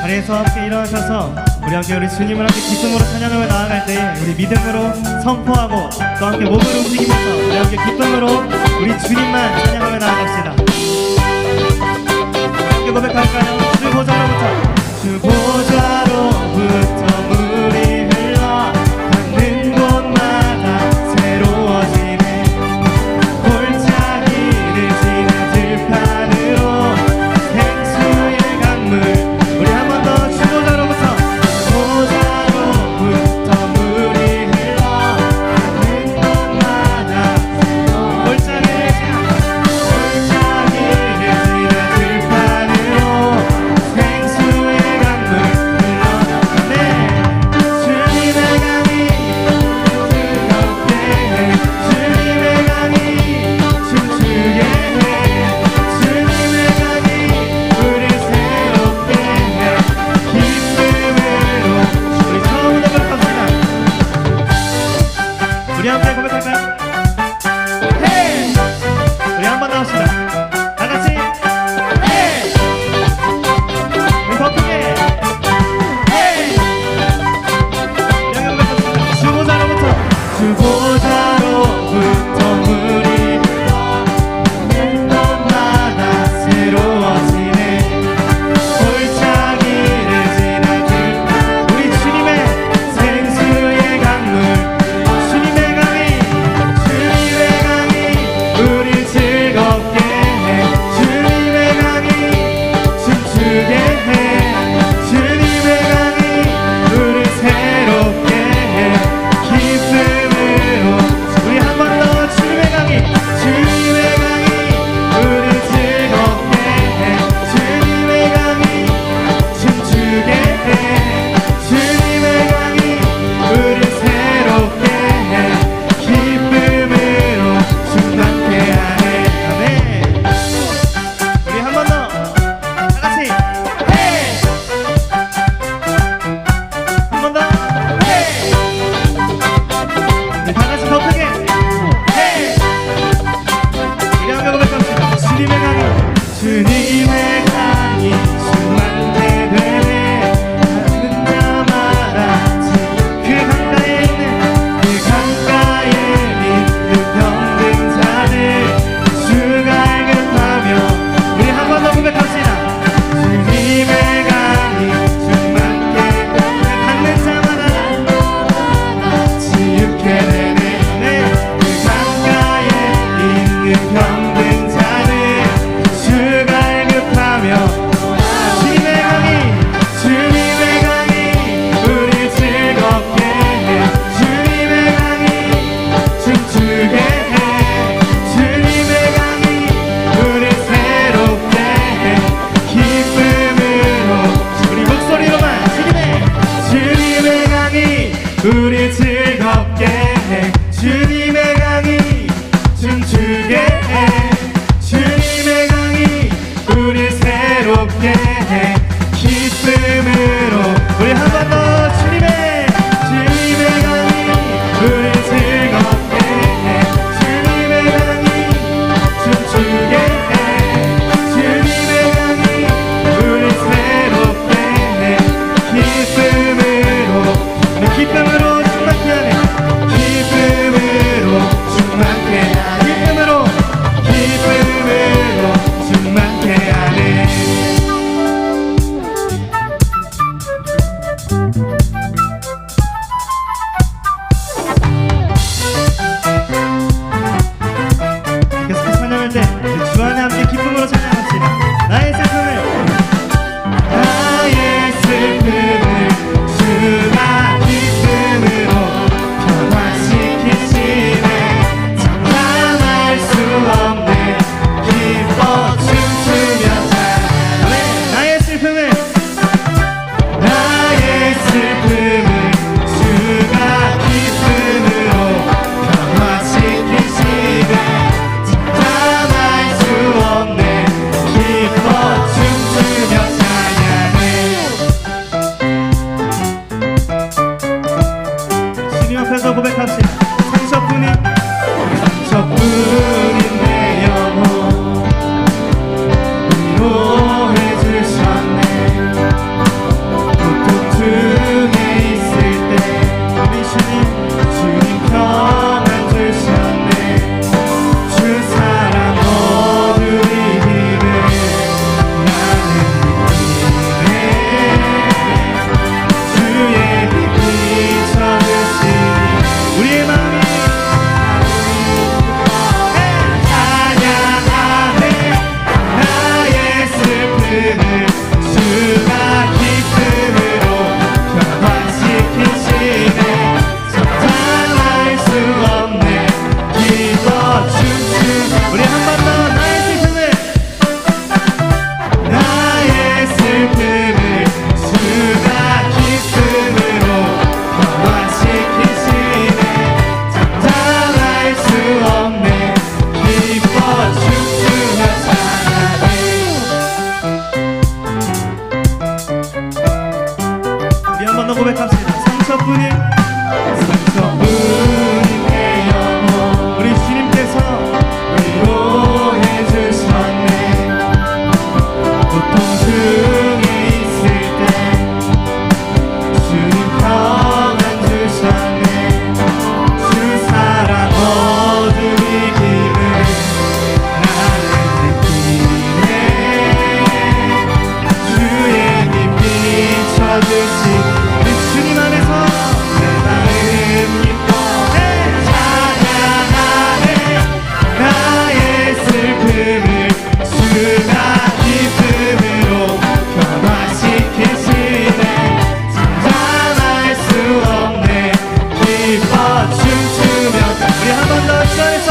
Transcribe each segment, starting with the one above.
자리에서 함께 일어나셔서 우리 함께 우리 주님을 함께 기쁨으로 찬양하며 나아갈 때 우리 믿음으로 선포하고 또 함께 몸을 움직이면서 우리 함께 기쁨으로 우리 주님만 찬양하며 나아갑시다. 함께 고백할까요? 주 보좌로부터 주 보좌로부터 물이 흘러 닿는 곳마다 새로워지네. 골짜기를 지나 들판으로 생수의 강물. 우리 한 번 더 주 보좌로부터 물이 흘러 닿는 곳마다 골짜기를 지나 들판으로 생수의 강물 흘러. 네. 고백합시다. 상처뿐인 내 영혼 우리 주님께서 위로해 주셨네. 고통 중에 있을 때 주님 평안 주셨네. 주 사랑 어둠이 기를 나는 느끼네. 주의 빛 비춰주시 우리 주님 안에서 내 마음 기뻐해 찬양하네. 나의 슬픔을 주가 기쁨으로 변화시키시네. 잠잠할 수 없네. 기뻐 춤추며 우리 한 번 더 주에서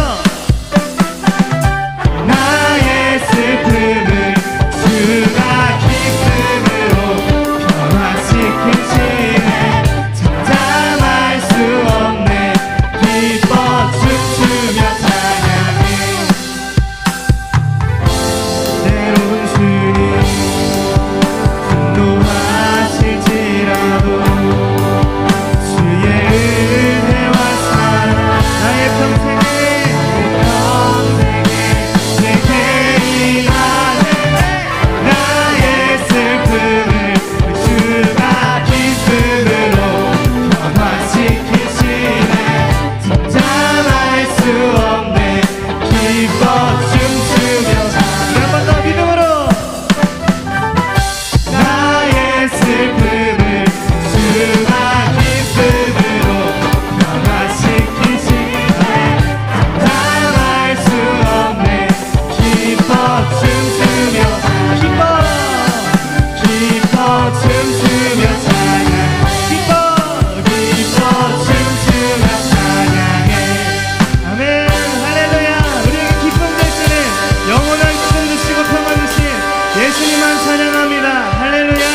나의 슬픔을 주가 기쁨으로 변화시키시네. 잠잠할 수 없네. 기뻐 춤추며 찬양해. 때로는 주님 분노하실지라도 주의 은혜와 사랑 나의 평생에 내게 임하네. 나의 슬픔을 주가 기쁨으로 변화시키시네. 잠잠할 수 없네. 기뻐 춤추며 한 번 더 믿음으로 나의 슬픔을 주가 기쁨으로 변화시키시네. 잠잠할 수 없네. 기뻐 춤추며 기뻐 춤추며 찬양. 기뻐 춤추며 찬양해. 아멘. 할렐루야. 우리에게 기쁨 되시는 영원한 기쁨 주시고 평안 주신 예수님만 찬양합니다. 할렐루야.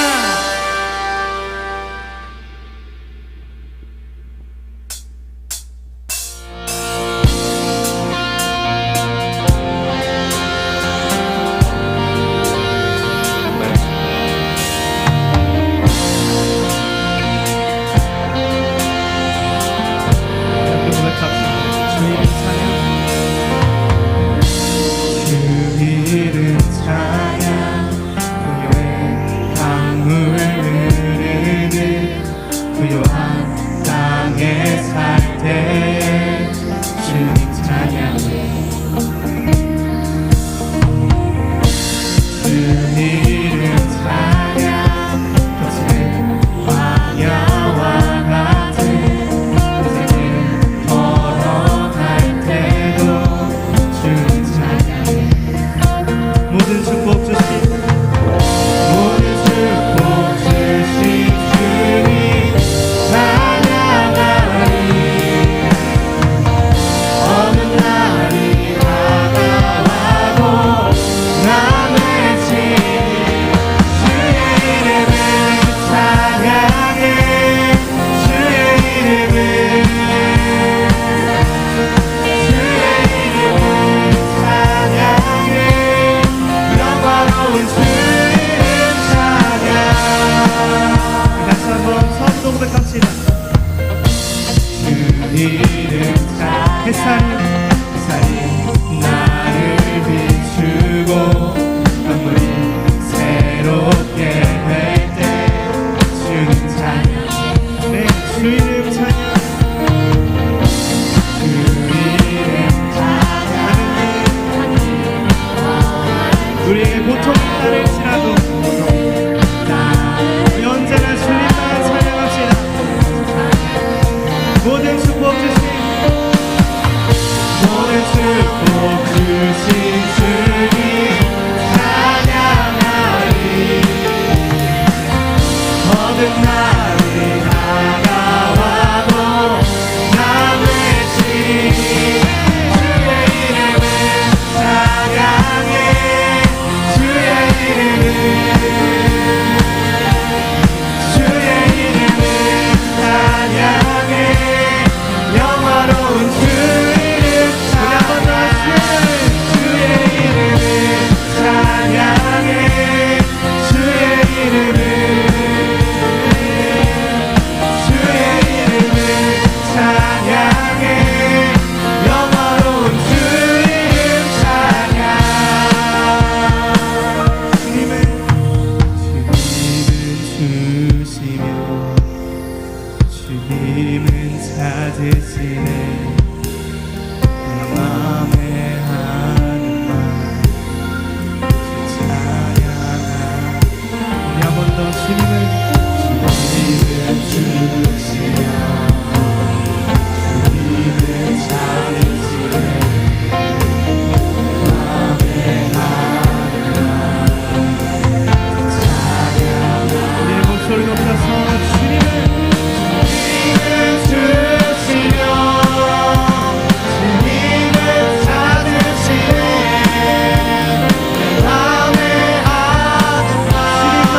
이렇게 고백합시다. 주 이름 찬양. 주 이름 찬양. 부요의 강물 흐르는 부요한 땅에 살 때에 주님 찬양해. 주 이름 찬양. 거친 광야와 같은 인생을 걸어갈 때도 주님 찬양해. 모든 축복 주신 주님 찬양하리. 어느 날이 다가와도 난 외치리. 주의 이름을 찬양해. 주의 이름을 찬양해. 영화로운 주 이름 찬양. 다시 한번 처음부터 고백합시다. 주 이름 찬양. 햇살이 나를 비추고 눈물이 새롭게 될 때 주님 찬양. 네, 주 이름 찬양. 주 이름 찬양. 우리에게 고통이 따를지라도 우리 언제나 주님만 찬양합시다. 모든 축복 주신 주님 찬양하리. 어느 날이 다가와도 난 외치리. 주의 이름을 찬양해. 주의 이름을 찬양해. 영화로운 주 이름. 우리 한번 더 주의 이름을 찬양해. 주의 이름을 주시며 주님은 찾으시네 내 맘에 하는 말 찬양하 우리 한 번 더 주님은 주시며 주님은 찾으시네 소리 높여서 주님은 주시며 주님은 찾으시네 내 맘에 하는 말 주님만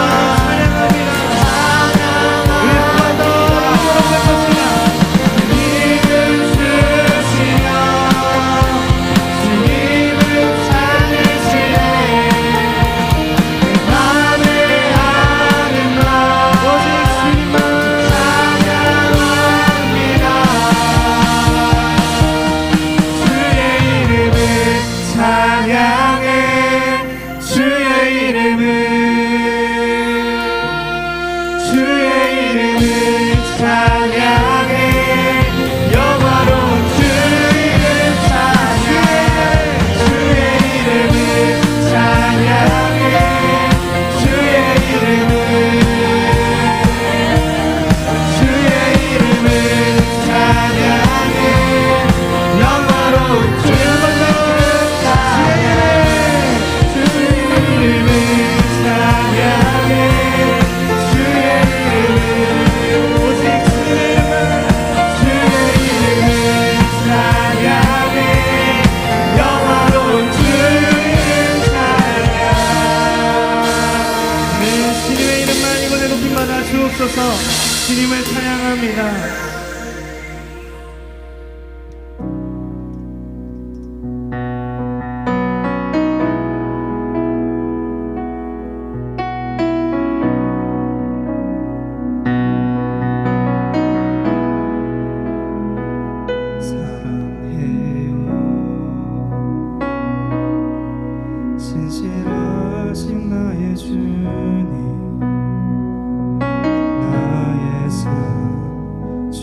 찬양합니다 우리 한 번 더 고백합시다 주님은 주시며 주님은 찾으시네 내 맘에 하는 말 주님을 찬양합니다. 사랑해요 진실하신 나의 주님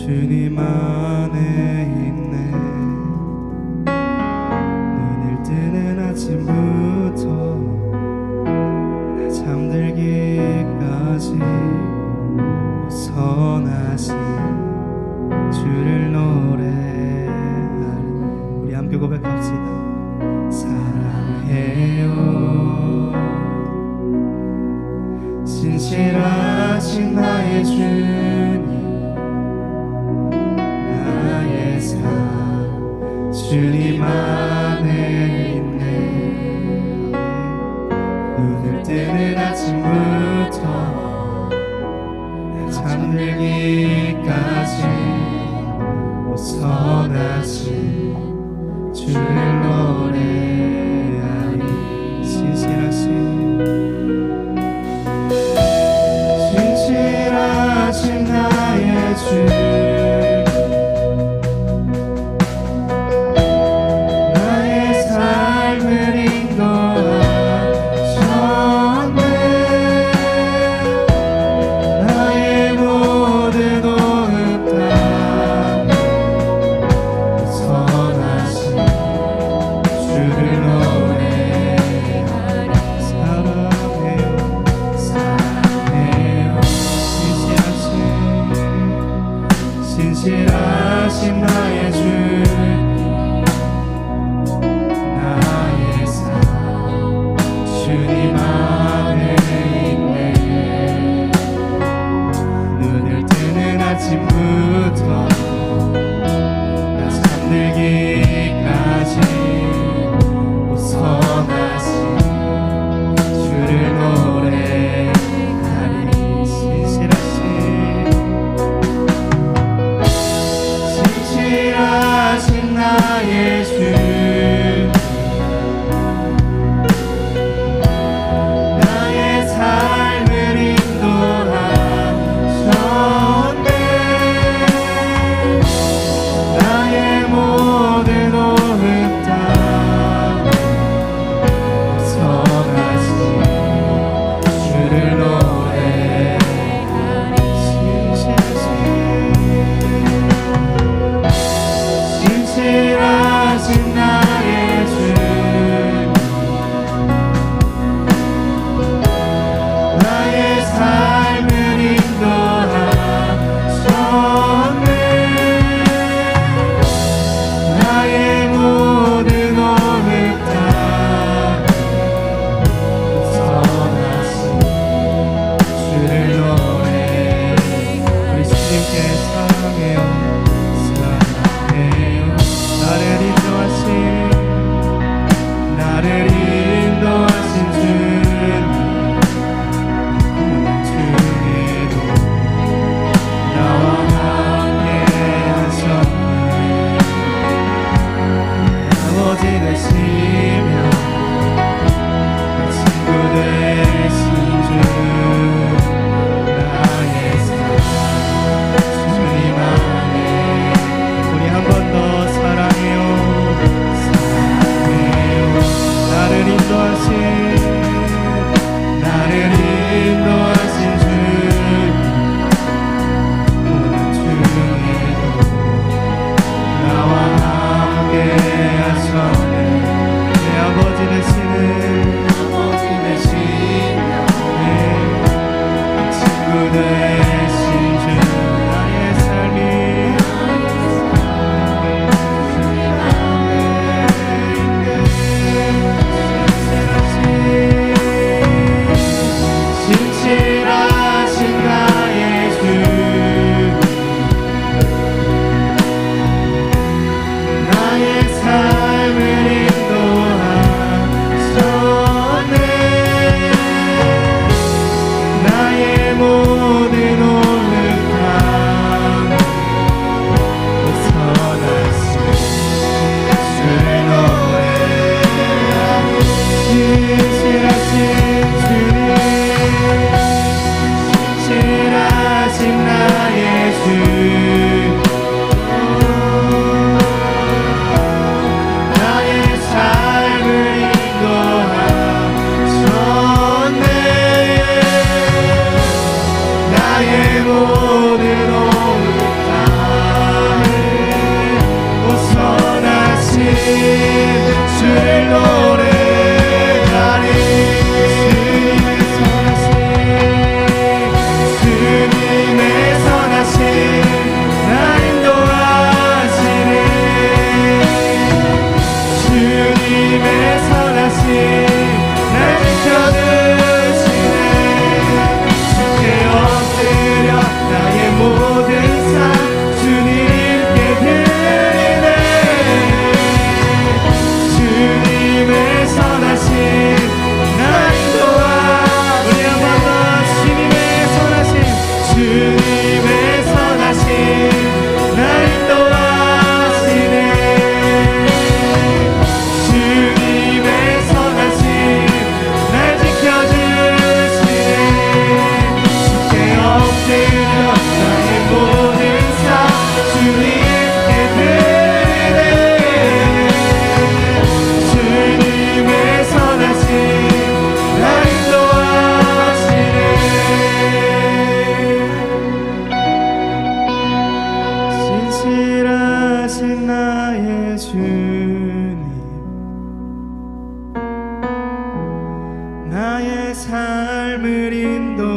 주님 안에 있네 눈을 뜨는 아침부터 나 잠들기까지 선하신 주를 노래하리 우리 함께 고백합시다 사랑해요 진실하신 나의 주님 주님 안에 있네 눈을 뜨는 아침부터 잠들기까지 선하신 주를 노래하리 진실하신 나의 주 진실하신 나의 주 나의 삶 주님 안에 있네 눈을 뜨는 아침부터 나 잠들기까지 선하신 주를 노래하리 진실하신 되신 주 나의 삶이 신실하신 나의 주 나의 삶을 인도하셨네 나의 모든 오름감 벗어났음 주를 노래하리 신실하신 주님 신실하신 나의 주 나의 삶을 인도하셨네 나의 모든 오름감을 벗어나신 주를 노래하리 주님의 선하심 나 인도하시네 주님의 선하심 날 지켜주시네 주께 엎드려 나의 모든 삶 주님께 드리네 주님의 선하심 날 인도하 우리 한 번 더 주님의 선하심 주님의 선하심 날 인도하시네 주님의 선하심 날 지켜주시네 주께 엎드려 나의 모든 삶 주님께 드리네 주님의 선하심 날 인도하시네 신실하신 나의 주님 나의 삶을 인도하셨네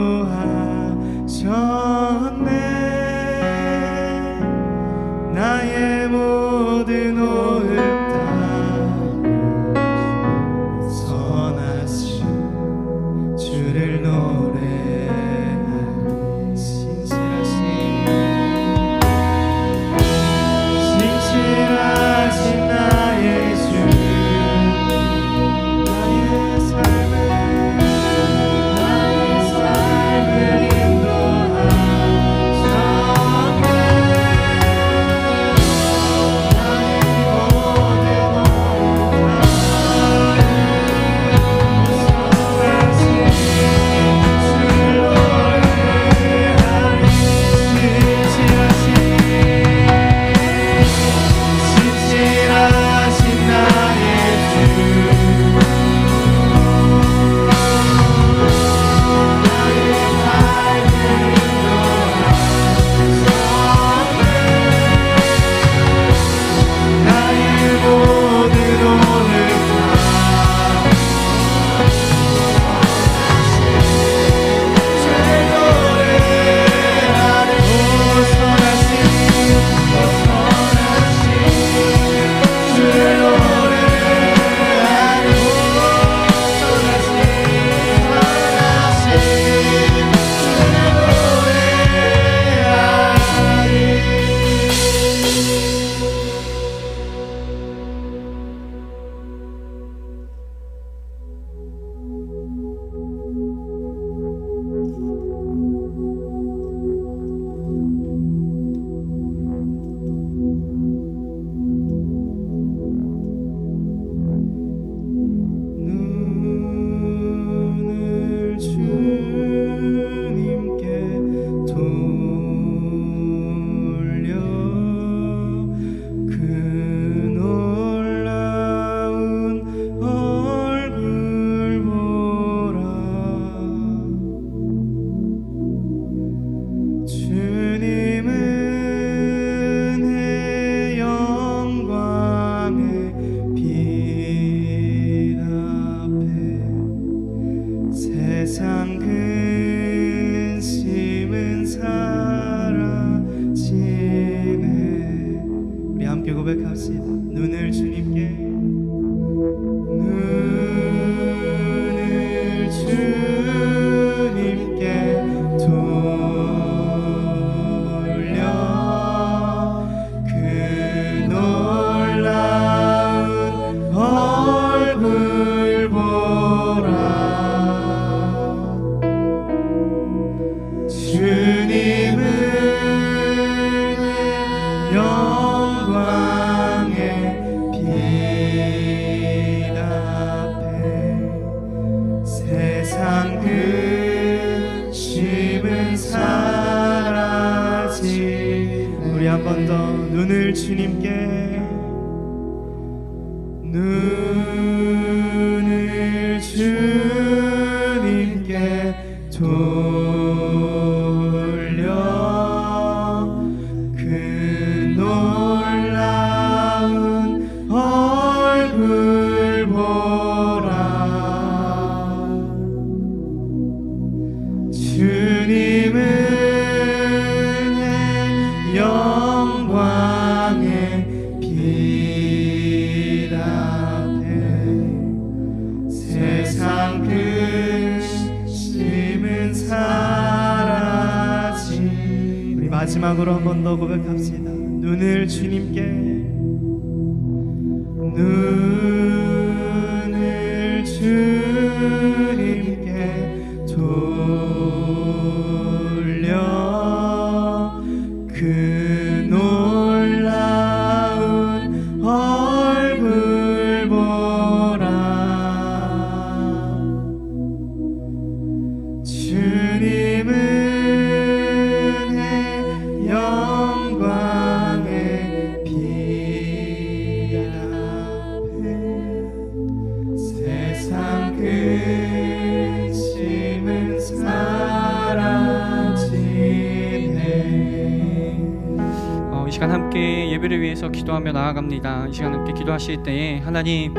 나의 모든 오름 다 선하신 주를 노래하리 신실하신 나의 주 나의 삶을 인도하셨네 고백합시다. 눈을 주님께 돌려 그 놀라운 얼굴 보라. 주님은 영광의 빛 앞에 세상 근심은 사라지. 우리 한 번 더 눈을 주님께 눈을 주님께 돌려 그 놀라운 얼굴 보라. 주님은 영광의 빛 앞에 세상 근심은 사라지. 우리 마지막으로 한 번 더 고백합시다. 눈을 주님께 눈을 주님께 돌려 그 놀라운 얼굴 보라. 주님은 영광의 빛 앞에 세상 근심은 사라지네. 이 시간 함께 예배를 위해서 기도하며 나아갑니다. 이 시간 함께 기도하실 때에 하나님,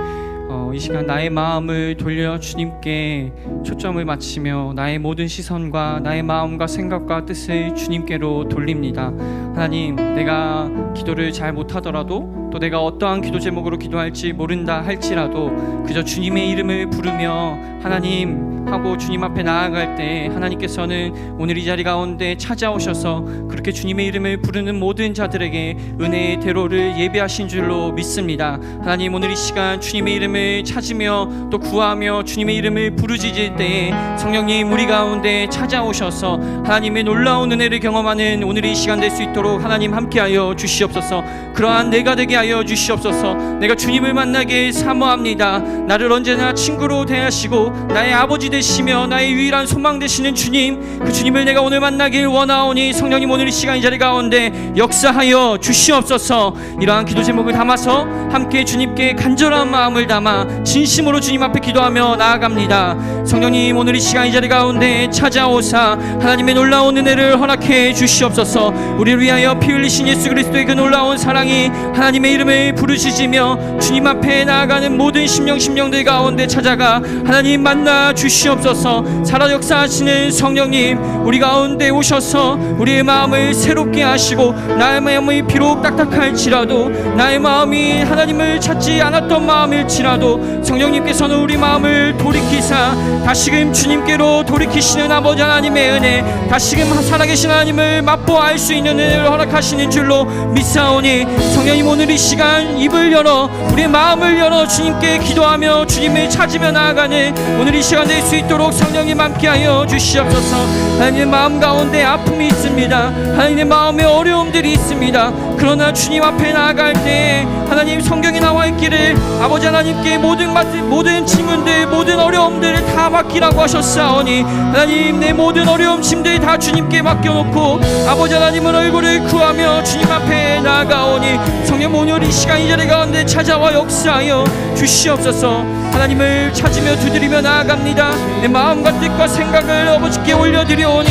이 시간 나의 마음을 돌려 주님께 초점을 맞추며 나의 모든 시선과 나의 마음과 생각과 뜻을 주님께로 돌립니다. 하나님, 내가 기도를 잘 못하더라도 또 내가 어떠한 기도 제목으로 기도할지 모른다 할지라도 그저 주님의 이름을 부르며 하나님 하고 주님 앞에 나아갈 때 하나님께서는 오늘 이 자리 가운데 찾아오셔서 그렇게 주님의 이름을 부르는 모든 자들에게 은혜의 대로를 예비하신 줄로 믿습니다. 하나님, 오늘 이 시간 주님의 이름을 찾으며 또 구하며 주님의 이름을 부르짖을 때에 성령님 우리 가운데 찾아오셔서 하나님의 놀라운 은혜를 경험하는 오늘 이 시간 될 수 있도록 하나님 함께하여 주시옵소서. 그러한 내가 되게 하여 주시옵소서. 내가 주님을 만나게 사모합니다. 나를 언제나 친구로 대하시고 나의 아버지 되시며 나의 유일한 소망 되시는 주님, 그 주님을 내가 오늘 만나길 원하오니 성령님 오늘 이 시간 이 자리 가운데 역사하여 주시옵소서. 이러한 기도 제목을 담아서 함께 주님께 간절한 마음을 담아 진심으로 주님 앞에 기도하며 나아갑니다. 성령님 오늘 이 시간 이 자리 가운데 찾아오사 하나님의 놀라운 은혜를 허락해 주시옵소서. 우리를 위하여 피 흘리신 예수 그리스도의 그 놀라운 사랑이 하나님의 이름을 부르짖으며 주님 앞에 나아가는 모든 심령들 가운데 찾아가 하나님 만나 주시옵소서. 살아 역사하시는 성령님 우리 가운데 오셔서 우리의 마음을 새롭게 하시고 나의 마음이 비록 딱딱할지라도 나의 마음이 하나님을 찾지 않았던 마음일지라도 성령님께서는 우리 마음을 돌이키사 다시금 주님께로 돌이키시는 아버지 하나님의 은혜, 다시금 살아계신 하나님을 맛보아 알 수 있는 은혜를 허락하시는 줄로 믿사오니 성령님 오늘 이 시간 입을 열어 우리의 마음을 열어 주님께 기도하며 주님을 찾으며 나아가는 오늘 이 시간 될 수 있도록 성령님 함께하여 주시옵소서. 하나님의 마음 가운데 아픔이 있습니다. 하나님의 마음에 어려움들이 있습니다. 그러나 주님 앞에 나아갈 때 하나님 성경에 나와 있기를 아버지 하나님께 모든 질문들 모든 어려움들을 다 맡기라고 하셨사오니 하나님 내 모든 어려움 짐들 다 주님께 맡겨놓고 아버지 하나님은 얼굴을 구하며 주님 앞에 나아가오니 성령 오늘 이 시간 이 자리 가운데 찾아와 역사하여 주시옵소서. 하나님을 찾으며 두드리며 나아갑니다. 내 마음과 뜻과 생각을 아버지께 올려드려오니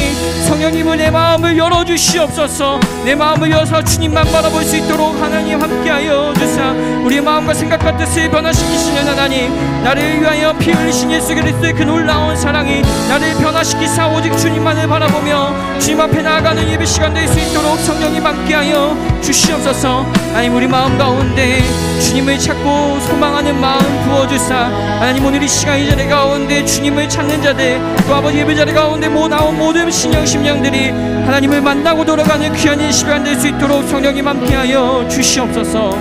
성령님은 내 마음을 열어주시옵소서. 내 마음을 열어서 주님만 바라볼 수 있도록 하나님 함께하여 주사 우리의 마음과 생각과 뜻을 변화시키시는 하나님, 나를 위하여 피 흘리신 예수 그리스도의 그 놀라운 사랑이 나를 변화시키사 오직 주님만을 바라보며 주님 앞에 나아가는 예배 시간 될 수 있도록 성령님 함께하여 주시옵소서. 하나님, 우리 마음 가운데 주님을 찾고 소망하는 마음 부어주사 하나님, 오늘 이 시간 이 자리 가운데 주님을 찾는 자들, 또 아버지 예배 자리 가운데 나온 모든 심령들이 하나님을 만나고 돌아가는 귀한 이 시간 될 수 있도록 성령님 함께하여 주시옵소서.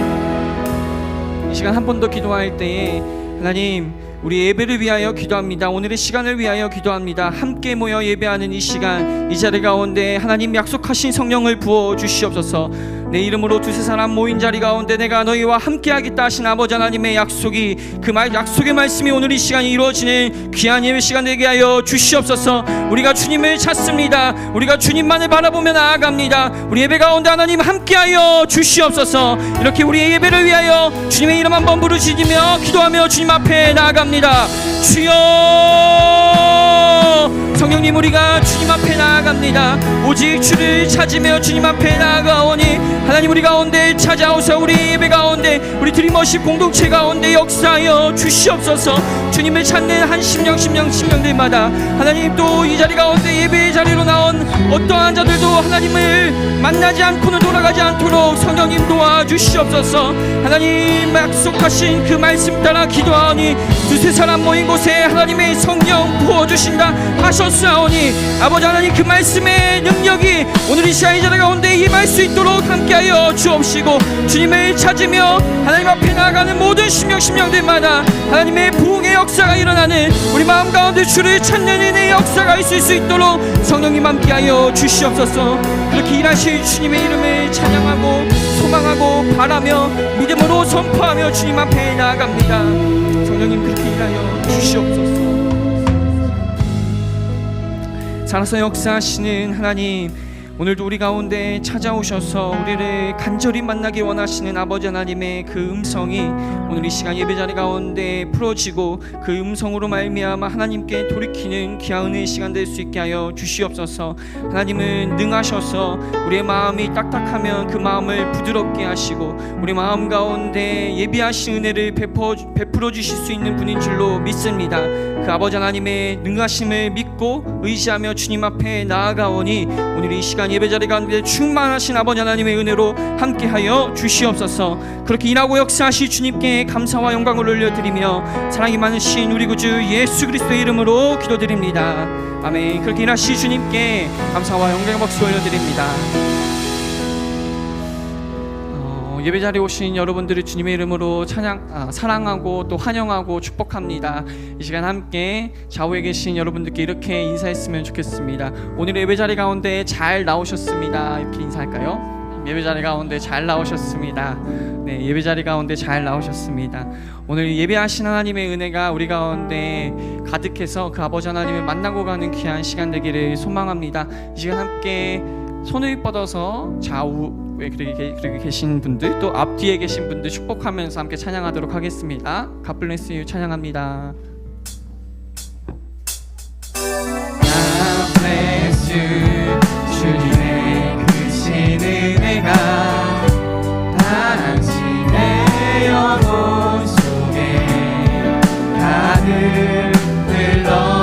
이 시간 한 번 더 기도할 때에 하나님, 우리 예배를 위하여 기도합니다. 오늘의 시간을 위하여 기도합니다. 함께 모여 예배하는 이 시간, 이 자리 가운데 하나님 약속하신 성령을 부어 주시옵소서. 내 이름으로 두세 사람 모인 자리 가운데 내가 너희와 함께하겠다 하신 아버지 하나님의 약속이, 그 약속의 말씀이 오늘 이 시간이 이루어지는 귀한 예배 시간 되게 하여 주시옵소서. 우리가 주님을 찾습니다. 우리가 주님만을 바라보며 나아갑니다. 우리 예배 가운데 하나님 함께하여 주시옵소서. 이렇게 우리의 예배를 위하여 주님의 이름 한번 부르짖으며 기도하며 주님 앞에 나아갑니다. 주여, 성령님, 우리가 주님 앞에 나아갑니다. 오직 주를 찾으며 주님 앞에 나아가오니 하나님, 우리 가운데 찾아오사 우리 예배 가운데, 우리 드림워십 공동체 가운데 역사하여 주시옵소서. 주님을 찾는 한 심령들마다 하나님, 또 이 자리 가운데 예배의 자리로 나온 어떠한 자들도 하나님을 만나지 않고는 돌아가지 않도록 성령님 도와주시옵소서. 하나님, 약속하신 그 말씀 따라 기도하오니 두세 사람 모인 곳에 하나님의 성령 부어주신다 하셨사오니 아버지 하나님, 그 말씀의 능력이 오늘 이 시간 이 자리 가운데 임할 수 있도록 함께하여 주옵시고, 주님을 찾으며 하나님 앞에 나아가는 모든 심령들마다 하나님의 부흥의 역사가 일어나는 우리 마음 가운데 주를 찾는 은혜의 역사가 있을 수 있도록 성령님 함께하여 주시옵소서. 그렇게 일하실 주님의 이름을 찬양하고 소망하고 바라며 믿음으로 선포하며 주님 앞에 나아갑니다. 성령님, 그렇게 일하여 주시옵소서. 살아서 역사하시는 하나님, 오늘도 우리 가운데 찾아오셔서 우리를 간절히 만나기 원하시는 아버지 하나님의 그 음성이 오늘 이 시간 예배자리 가운데 풀어지고 그 음성으로 말미암아 하나님께 돌이키는 귀한 은혜의 시간 될 수 있게 하여 주시옵소서. 하나님은 능하셔서 우리의 마음이 딱딱하면 그 마음을 부드럽게 하시고 우리 마음 가운데 예비하신 은혜를 베풀어 주실 수 있는 분인 줄로 믿습니다. 그 아버지 하나님의 능하심을 믿고 의지하며 주님 앞에 나아가오니 오늘 이 시간 예배자리 가운데 충만하신 아버지 하나님의 은혜로 함께하여 주시옵소서. 그렇게 일하고 역사하시 주님께 감사와 영광을 올려드리며 사랑이 많으신 우리 구주 예수 그리스도의 이름으로 기도드립니다. 아멘. 그렇게 일하시 주님께 감사와 영광의 박수 올려드립니다. 예배자리에 오신 여러분들을 주님의 이름으로 사랑하고 또 환영하고 축복합니다. 이 시간 함께 좌우에 계신 여러분들께 이렇게 인사했으면 좋겠습니다. 오늘 예배자리 가운데 잘 나오셨습니다. 이렇게 인사할까요? 예배자리 가운데 잘 나오셨습니다. 네, 예배자리 가운데 잘 나오셨습니다. 오늘 예배하신 하나님의 은혜가 우리 가운데 가득해서 그 아버지 하나님을 만나고 가는 귀한 시간 되기를 소망합니다. 이 시간 함께 손을 뻗어서 좌우에 그렇게 계신 분들, 또 앞뒤에 계신 분들 축복하면서 함께 찬양하도록 하겠습니다. God bless you 찬양합니다. God bless you, 주님의 크신 은혜가 당신의 영혼 속에 가득 흘러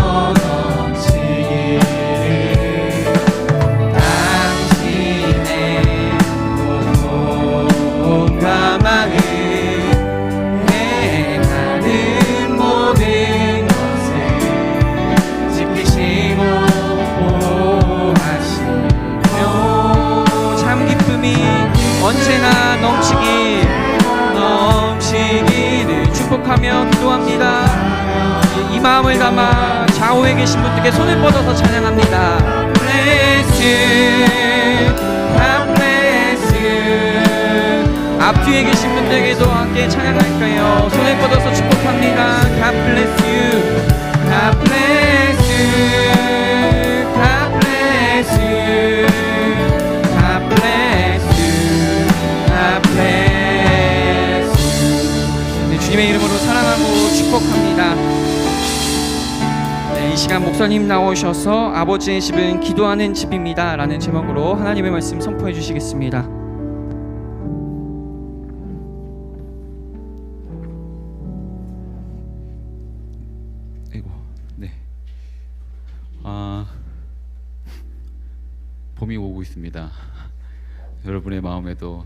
언제나 넘치기를 축복하며 기도합니다. 이 마음을 담아 좌우에 계신 분들께 손을 뻗어서 찬양합니다. Bless you, God bless you. 앞뒤에 계신 분들에게도 함께 찬양할까요? 손을 뻗어서 축복합니다. God bless you, God bless you, God bless you, God bless you, God bless you. 네, 주님의 이름으로 사랑하고 축복합니다. 네, 시간 목사님 나오셔서 아버지의 집은 기도하는 집입니다 라는 제목으로 하나님의 말씀 선포해 주시겠습니다. 아이고, 네. 봄이 오고 있습니다. 여러분의 마음에도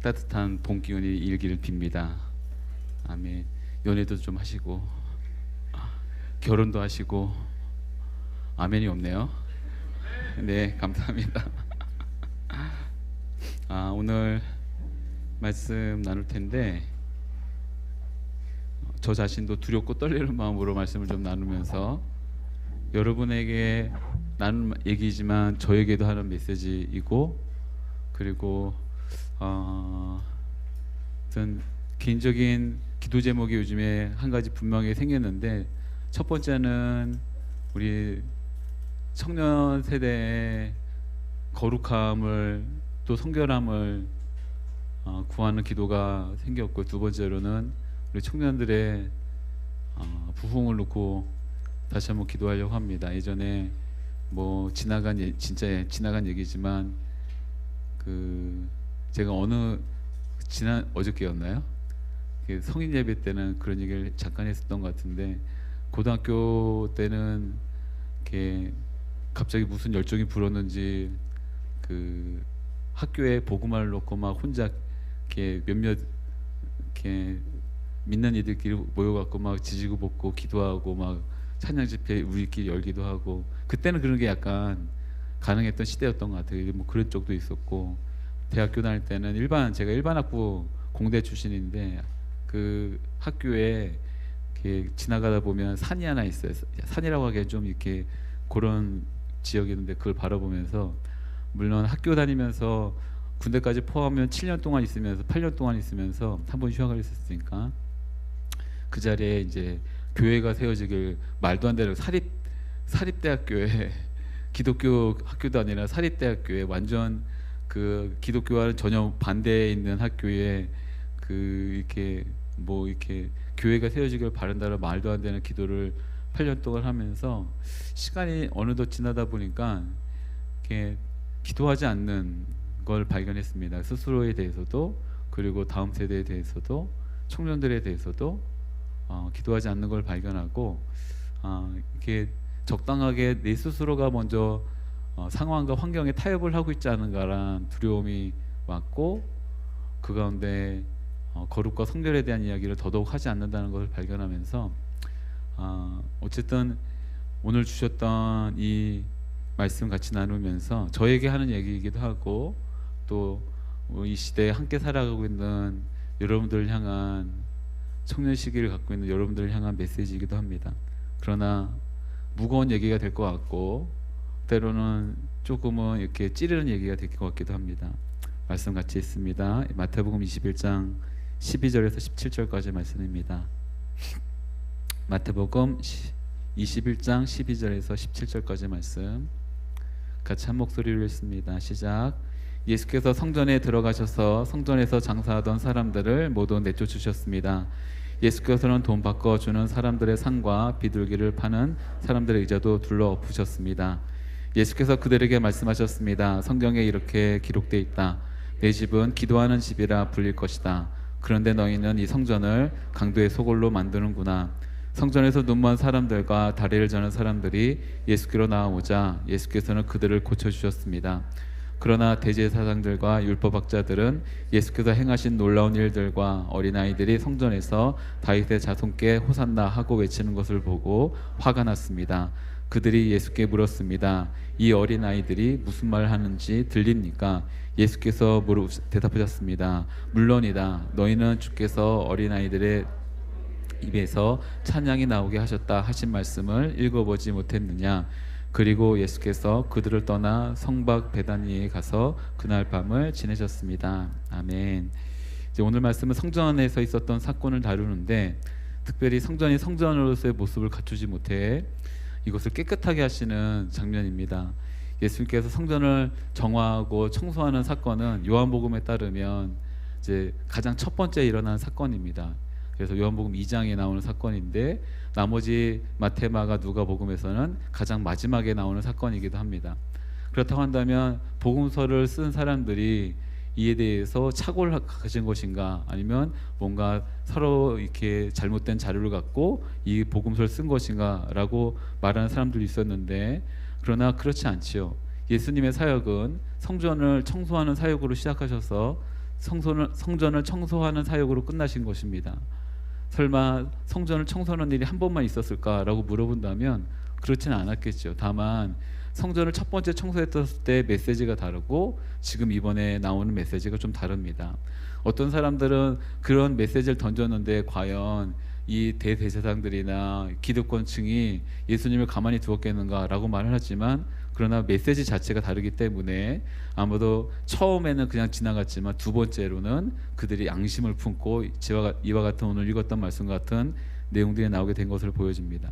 따뜻한 봄 기운이 일기를 빕니다. 아멘. 연애도 좀 하시고 결혼도 하시고 아멘이 없네요. 네, 감사합니다. 오늘 말씀 나눌 텐데 저 자신도 두렵고 떨리는 마음으로 말씀을 좀 나누면서 여러분에게 나눈 얘기지만 저에게도 하는 메시지이고, 그리고 어떤 개인적인 기도 제목이 요즘에 한 가지 분명히 생겼는데, 첫 번째는 우리 청년 세대의 거룩함을 또 성결함을 구하는 기도가 생겼고, 두 번째로는 우리 청년들의 부흥을 놓고 다시 한번 기도하려고 합니다. 예전에 뭐 진짜 지나간 얘기지만 제가 어저께였나요? 성인 예배 때는 그런 얘기를 잠깐 했었던 것 같은데, 고등학교 때는 이렇게 갑자기 무슨 열정이 불었는지 학교에 복음화를 놓고 막 혼자 이렇게 몇몇 이렇게 믿는 이들끼리 모여갖고 막 지지고 볶고 기도하고 막 찬양 집회 우리끼리 열기도 하고, 그때는 그런 게 약간 가능했던 시대였던 것 같아요. 뭐 그런 쪽도 있었고, 대학교 다닐 때는 제가 일반 학부 공대 출신인데 그 학교에 이렇게 지나가다 보면 산이 하나 있어요. 산이라고 하기엔 좀 이렇게 그런 지역이었는데, 그걸 바라보면서, 물론 학교 다니면서 군대까지 포함하면 7년 동안 있으면서 8년 동안 있으면서 한 번 휴학을 했었으니까 그 자리에 이제 교회가 세워지길, 말도 안 되는 사립대학교에 기독교 학교도 아니라 사립대학교에 완전 기독교와는 전혀 반대에 있는 학교에 이렇게 교회가 세워지길 바란다는 말도 안 되는 기도를 8년 동안 하면서, 시간이 어느덧 지나다 보니까 이렇게 기도하지 않는 걸 발견했습니다. 스스로에 대해서도, 그리고 다음 세대에 대해서도, 청년들에 대해서도 기도하지 않는 걸 발견하고, 이렇게 적당하게 내 스스로가 먼저 상황과 환경에 타협을 하고 있지 않은가라는 두려움이 왔고, 그 가운데 거룩과 성결에 대한 이야기를 더더욱 하지 않는다는 것을 발견하면서, 어쨌든 오늘 주셨던 이 말씀 같이 나누면서 저에게 하는 얘기이기도 하고, 또 이 시대에 함께 살아가고 있는 여러분들을 향한, 청년 시기를 갖고 있는 여러분들을 향한 메시지이기도 합니다. 그러나 무거운 얘기가 될 것 같고, 때로는 조금은 이렇게 찌르는 얘기가 될 것 같기도 합니다. 말씀 같이 있습니다. 마태복음 21장 12절에서 17절까지 말씀입니다. 마태복음 21장 12절에서 17절까지 말씀 같이 한 목소리로 읽습니다. 시작. 예수께서 성전에 들어가셔서 성전에서 장사하던 사람들을 모두 내쫓으셨습니다. 예수께서는 돈 바꿔 주는 사람들의 상과 비둘기를 파는 사람들의 의자도 둘러 엎으셨습니다. 예수께서 그들에게 말씀하셨습니다. 성경에 이렇게 기록되어 있다. 내 집은 기도하는 집이라 불릴 것이다. 그런데 너희는 이 성전을 강도의 소굴로 만드는구나. 성전에서 눈먼 사람들과 다리를 저는 사람들이 예수께로 나아오자 예수께서는 그들을 고쳐주셨습니다. 그러나 대제사장들과 율법학자들은 예수께서 행하신 놀라운 일들과 어린아이들이 성전에서 다윗의 자손께 호산나 하고 외치는 것을 보고 화가 났습니다. 그들이 예수께 물었습니다. 이 어린아이들이 무슨 말 하는지 들립니까? 예수께서 대답하셨습니다. 물론이다. 너희는 주께서 어린아이들의 입에서 찬양이 나오게 하셨다 하신 말씀을 읽어보지 못했느냐? 그리고 예수께서 그들을 떠나 성박 베다니에 가서 그날 밤을 지내셨습니다. 아멘. 이제 오늘 말씀은 성전에서 있었던 사건을 다루는데, 특별히 성전이 성전으로서의 모습을 갖추지 못해 이것을 깨끗하게 하시는 장면입니다. 예수님께서 성전을 정화하고 청소하는 사건은 요한복음에 따르면 이제 가장 첫 번째 일어난 사건입니다. 그래서 요한복음 2장에 나오는 사건인데 나머지 마테마가 누가복음에서는 가장 마지막에 나오는 사건이기도 합니다. 그렇다고 한다면 복음서를 쓴 사람들이 이에 대해서 착오를 가진 것인가, 아니면 뭔가 서로 이렇게 잘못된 자료를 갖고 이 복음서를 쓴 것인가라고 말하는 사람들이 있었는데, 그러나 그렇지 않지요. 예수님의 사역은 성전을 청소하는 사역으로 시작하셔서 성전을 청소하는 사역으로 끝나신 것입니다. 설마 성전을 청소하는 일이 한 번만 있었을까라고 물어본다면 그렇지는 않았겠죠. 다만 성전을 첫 번째 청소했을 때 메시지가 다르고 지금 이번에 나오는 메시지가 좀 다릅니다. 어떤 사람들은 그런 메시지를 던졌는데 과연 이 대제사장들이나 기득권층이 예수님을 가만히 두었겠는가라고 말을 하지만, 그러나 메시지 자체가 다르기 때문에 아무도 처음에는 그냥 지나갔지만 두 번째로는 그들이 양심을 품고 이와 같은 오늘 읽었던 말씀 같은 내용들이 나오게 된 것을 보여줍니다.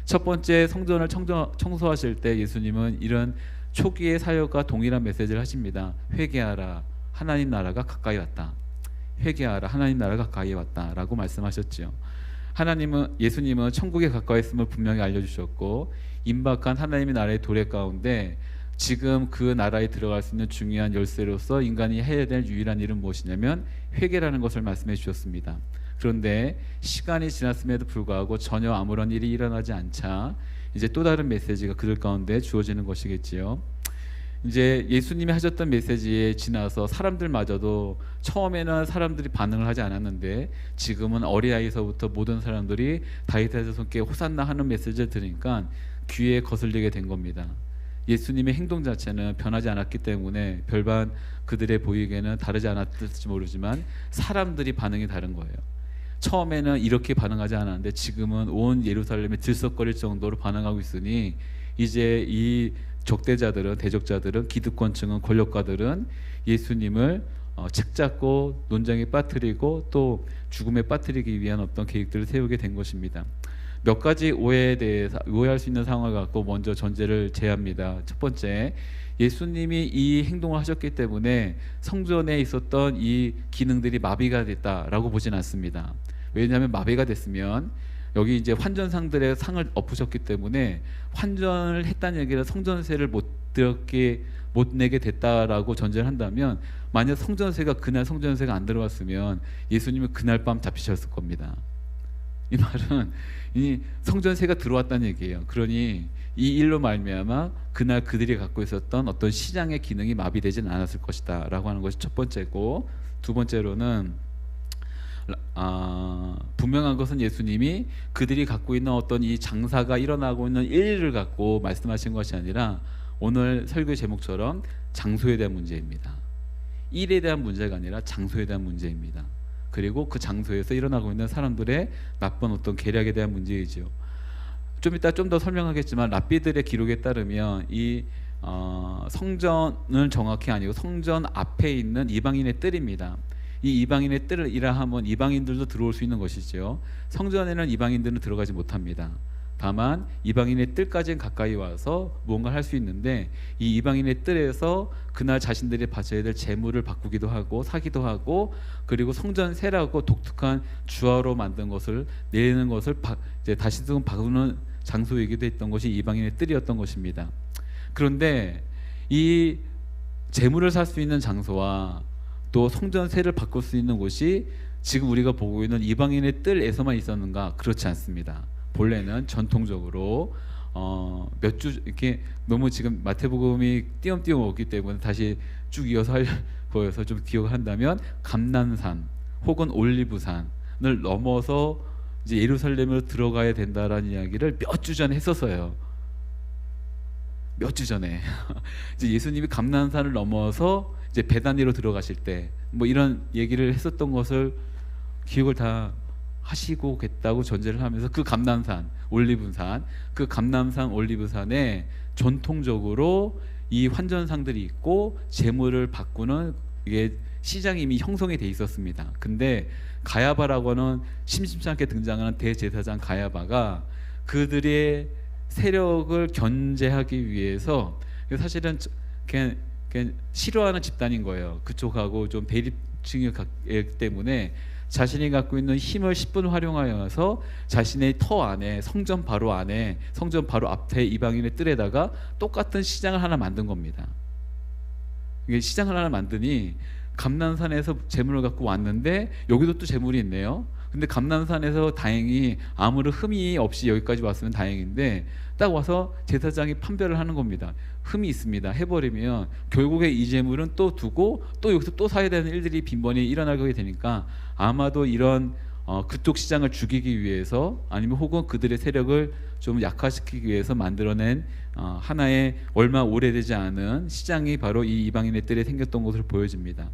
첫 번째 성전을 청소하실 때 예수님은 이런 초기의 사역과 동일한 메시지를 하십니다. 회개하라, 하나님 나라가 가까이 왔다. 회개하라, 하나님 나라가 가까이 왔다라고 말씀하셨지요. 예수님은 천국에 가까이 있음을 분명히 알려주셨고, 임박한 하나님의 나라의 도래 가운데 지금 그 나라에 들어갈 수 있는 중요한 열쇠로서 인간이 해야 될 유일한 일은 무엇이냐면 회개라는 것을 말씀해 주셨습니다. 그런데 시간이 지났음에도 불구하고 전혀 아무런 일이 일어나지 않자 이제 또 다른 메시지가 그들 가운데 주어지는 것이겠지요. 이제 예수님이 하셨던 메시지에 지나서 사람들마저도 처음에는 사람들이 반응을 하지 않았는데 지금은 어린아이서부터 모든 사람들이 다윗의 자손께 호산나 하는 메시지를 들으니까 귀에 거슬리게 된 겁니다. 예수님의 행동 자체는 변하지 않았기 때문에 별반 그들의 보이기에는 다르지 않았을지 모르지만 사람들이 반응이 다른 거예요. 처음에는 이렇게 반응하지 않았는데 지금은 온 예루살렘에 들썩거릴 정도로 반응하고 있으니 이제 이 적대자들은, 대적자들은, 기득권층은, 권력가들은 예수님을 책잡고 논쟁에 빠뜨리고 또 죽음에 빠뜨리기 위한 어떤 계획들을 세우게 된 것입니다. 몇 가지 오해할 수 있는 상황을 갖고 먼저 전제를 제합니다. 첫 번째, 예수님이 이 행동을 하셨기 때문에 성전에 있었던 이 기능들이 마비가 됐다라고 보진 않습니다. 왜냐하면 마비가 됐으면 여기 이제 환전상들의 상을 엎으셨기 때문에 환전을 했다는 얘기는 성전세를 못 내게 됐다라고 전제를 한다면, 만약 그날 성전세가 안 들어왔으면 예수님은 그날 밤 잡히셨을 겁니다. 이 말은 이 성전세가 들어왔다는 얘기예요. 그러니 이 일로 말미암아 그날 그들이 갖고 있었던 어떤 시장의 기능이 마비되지는 않았을 것이다 라고 하는 것이 첫 번째고, 두 번째로는 분명한 것은 예수님이 그들이 갖고 있는 어떤 이 장사가 일어나고 있는 일을 갖고 말씀하신 것이 아니라 오늘 설교의 제목처럼 장소에 대한 문제입니다. 일에 대한 문제가 아니라 장소에 대한 문제입니다. 그리고 그 장소에서 일어나고 있는 사람들의 나쁜 어떤 계략에 대한 문제이죠. 좀 이따 좀 더 설명하겠지만 랍비들의 기록에 따르면 이 성전은 정확히 아니고 성전 앞에 있는 이방인의 뜰입니다. 이 이방인의 뜰이라 하면 이방인들도 들어올 수 있는 것이죠. 성전에는 이방인들은 들어가지 못합니다. 다만 이방인의 뜰까지는 가까이 와서 뭔가 할 수 있는데, 이 이방인의 뜰에서 그날 자신들이 바쳐야 될 재물을 바꾸기도 하고 사기도 하고, 그리고 성전세라고 독특한 주화로 만든 것을 내리는 것을 이제 다시 바꾸는 장소이기도 했던 것이 이방인의 뜰이었던 것입니다. 그런데 이 재물을 살 수 있는 장소와 또 성전세를 바꿀 수 있는 곳이 지금 우리가 보고 있는 이방인의 뜰에서만 있었는가? 그렇지 않습니다. 본래는 전통적으로 몇 주 이렇게 너무 지금 마태복음이 띄엄띄엄 오기 때문에 다시 쭉 이어서 할 거여서 좀 기억을 한다면, 감난산 혹은 올리브산을 넘어서 이제 예루살렘으로 들어가야 된다라는 이야기를 몇 주 전에 했었어요. 몇 주 전에 이제 예수님이 감난산을 넘어서 이제 베다니로 들어가실 때 뭐 이런 얘기를 했었던 것을 기억을 다 하시고 겠다고 전제를 하면서 그 감람산, 올리브산, 그 감람산, 올리브산에 전통적으로 이 환전상들이 있고 재물을 바꾸는 이게 시장이 이미 형성이 돼 있었습니다. 근데 가야바라고 하는 심심치 않게 등장하는 대제사장 가야바가 그들의 세력을 견제하기 위해서, 사실은 그냥 싫어하는 집단인 거예요. 그쪽하고 좀 대립층이기 때문에 자신이 갖고 있는 힘을 10분 활용하여서 자신의 터 안에 성전 바로 안에 성전 바로 앞에 이방인의 뜰에다가 똑같은 시장을 하나 만든 겁니다. 이게 시장을 하나 만드니 감난산에서 재물을 갖고 왔는데 여기도 또 재물이 있네요. 근데 감난산에서 다행히 아무런 흠이 없이 여기까지 왔으면 다행인데 딱 와서 제사장이 판별을 하는 겁니다. 흠이 있습니다. 해버리면 결국에 이 재물은 또 두고 또 여기서 또 사야 되는 일들이 빈번히 일어나게 되니까 아마도 이런 그쪽 시장을 죽이기 위해서 아니면 혹은 그들의 세력을 좀 약화시키기 위해서 만들어낸 하나의 얼마 오래되지 않은 시장이 바로 이 이방인의 뜰에 생겼던 것으로 보여집니다.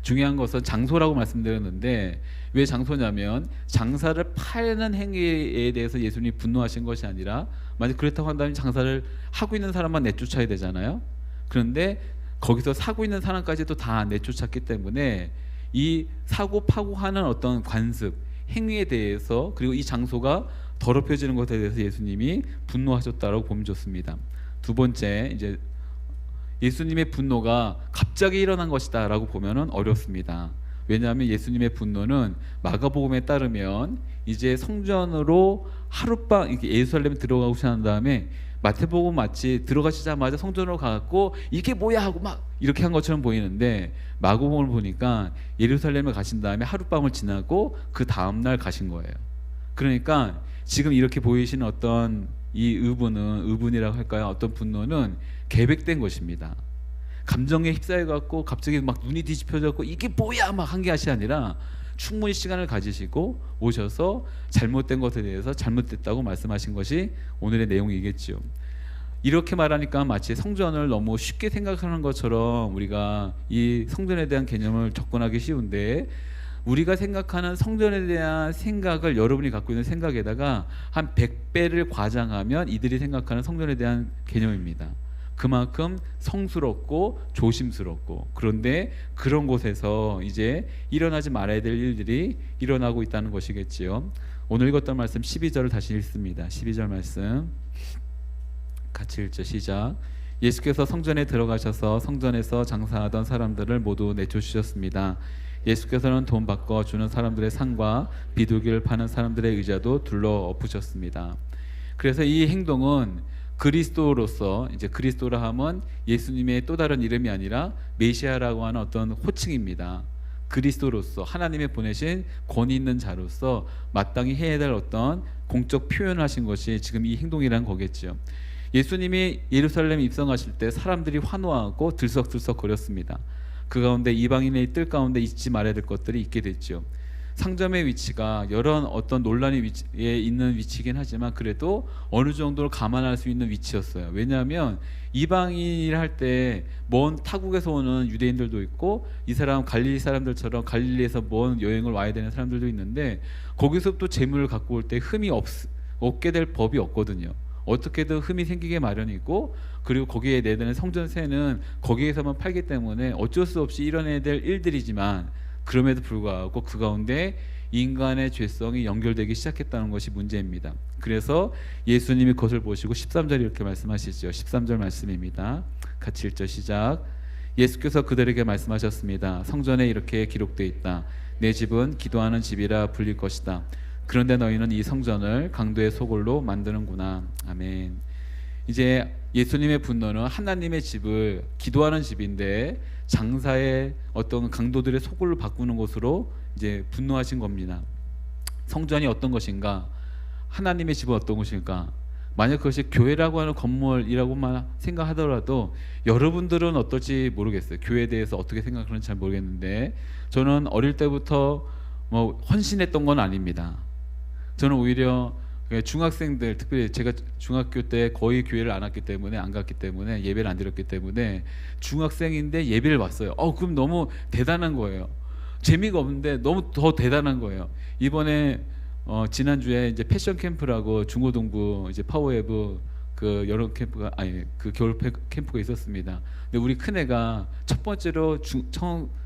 중요한 것은 장소라고 말씀드렸는데 왜 장소냐면 장사를 파는 행위에 대해서 예수님이 분노하신 것이 아니라 만약 그렇다고 한다면 장사를 하고 있는 사람만 내쫓아야 되잖아요. 그런데 거기서 사고 있는 사람까지도 다 내쫓았기 때문에 이 사고 파고 하는 어떤 관습 행위에 대해서 그리고 이 장소가 더럽혀지는 것에 대해서 예수님이 분노하셨다라고 보면 좋습니다. 두 번째, 이제 예수님의 분노가 갑자기 일어난 것이다 라고 보면은 어렵습니다. 왜냐하면 예수님의 분노는 마가복음에 따르면 이제 성전으로 하룻밤 이렇게 예루살렘에 들어가고 난 다음에 마태복음 마치 들어가시자마자 성전으로 가고 이게 뭐야 하고 막 이렇게 한 것처럼 보이는데 마가복음을 보니까 예루살렘에 가신 다음에 하룻밤을 지나고 그 다음날 가신 거예요. 그러니까 지금 이렇게 보이시는 어떤 이 의분이라고 할까요? 어떤 분노는 계획된 것입니다. 감정에 휩싸여 갖고 갑자기 막 눈이 뒤집혀져 갖고 이게 뭐야 막 한 게 아니라 충분히 시간을 가지시고 오셔서 잘못된 것에 대해서 잘못됐다고 말씀하신 것이 오늘의 내용이겠죠. 이렇게 말하니까 마치 성전을 너무 쉽게 생각하는 것처럼 우리가 이 성전에 대한 개념을 접근하기 쉬운데 우리가 생각하는 성전에 대한 생각을 여러분이 갖고 있는 생각에다가 한 100배를 과장하면 이들이 생각하는 성전에 대한 개념입니다. 그만큼 성스럽고 조심스럽고 그런데 그런 곳에서 이제 일어나지 말아야 될 일들이 일어나고 있다는 것이겠지요. 오늘 읽었던 말씀 12절을 다시 읽습니다. 12절 말씀 같이 읽죠. 시작. 예수께서 성전에 들어가셔서 성전에서 장사하던 사람들을 모두 내쫓으셨습니다. 예수께서는 돈 바꿔 주는 사람들의 상과 비둘기를 파는 사람들의 의자도 둘러 엎으셨습니다. 그래서 이 행동은 그리스도로서 이제 그리스도라 하면 예수님의 또 다른 이름이 아니라 메시아라고 하는 어떤 호칭입니다. 그리스도로서 하나님의 보내신 권위 있는 자로서 마땅히 해야 될 어떤 공적 표현을 하신 것이 지금 이 행동이라는 거겠죠. 예수님이 예루살렘에 입성하실 때 사람들이 환호하고 들썩들썩 거렸습니다. 그 가운데 이방인의 뜰 가운데 잊지 말아야 될 것들이 있게 됐죠. 상점의 위치가 여러 어떤 논란이 위치에 있는 위치이긴 하지만 그래도 어느 정도로 감안할 수 있는 위치였어요. 왜냐하면 이방인이라 할 때 먼 타국에서 오는 유대인들도 있고 이 사람 갈릴리 사람들처럼 갈릴리에서 먼 여행을 와야 되는 사람들도 있는데 거기서 또 재물을 갖고 올 때 흠이 없게 될 법이 없거든요. 어떻게든 흠이 생기게 마련이고 그리고 거기에 내드는 성전세는 거기에서만 팔기 때문에 어쩔 수 없이 일어나야 될 일들이지만 그럼에도 불구하고 그 가운데 인간의 죄성이 연결되기 시작했다는 것이 문제입니다. 그래서 예수님이 그것을 보시고 13절 이렇게 말씀하시죠. 13절 말씀입니다. 같이 읽죠. 시작. 예수께서 그들에게 말씀하셨습니다. 성전에 이렇게 기록되어 있다. 내 집은 기도하는 집이라 불릴 것이다. 그런데 너희는 이 성전을 강도의 소굴로 만드는구나. 아멘. 이제 예수님의 분노는 하나님의 집을 기도하는 집인데 장사의 어떤 강도들의 소굴로 바꾸는 것으로 이제 분노하신 겁니다. 성전이 어떤 것인가? 하나님의 집은 어떤 것인가? 만약 그것이 교회라고 하는 건물이라고만 생각하더라도 여러분들은 어떨지 모르겠어요. 교회에 대해서 어떻게 생각하는지 잘 모르겠는데 저는 어릴 때부터 뭐 헌신했던 건 아닙니다. 저는 오히려 중학생들 특별히 제가 중학교 때 거의 교회를 안 갔기 때문에 예배를 안 드렸기 때문에 중학생인데 예배를 왔어요. 그럼 너무 대단한 거예요. 재미가 없는데 너무 더 대단한 거예요. 이번에 지난주에 이제 패션 캠프라고 중고등부 이제 파워웨브 그 여름 캠프가 그 겨울 캠프가 있었습니다. 근데 우리 큰애가 첫 번째로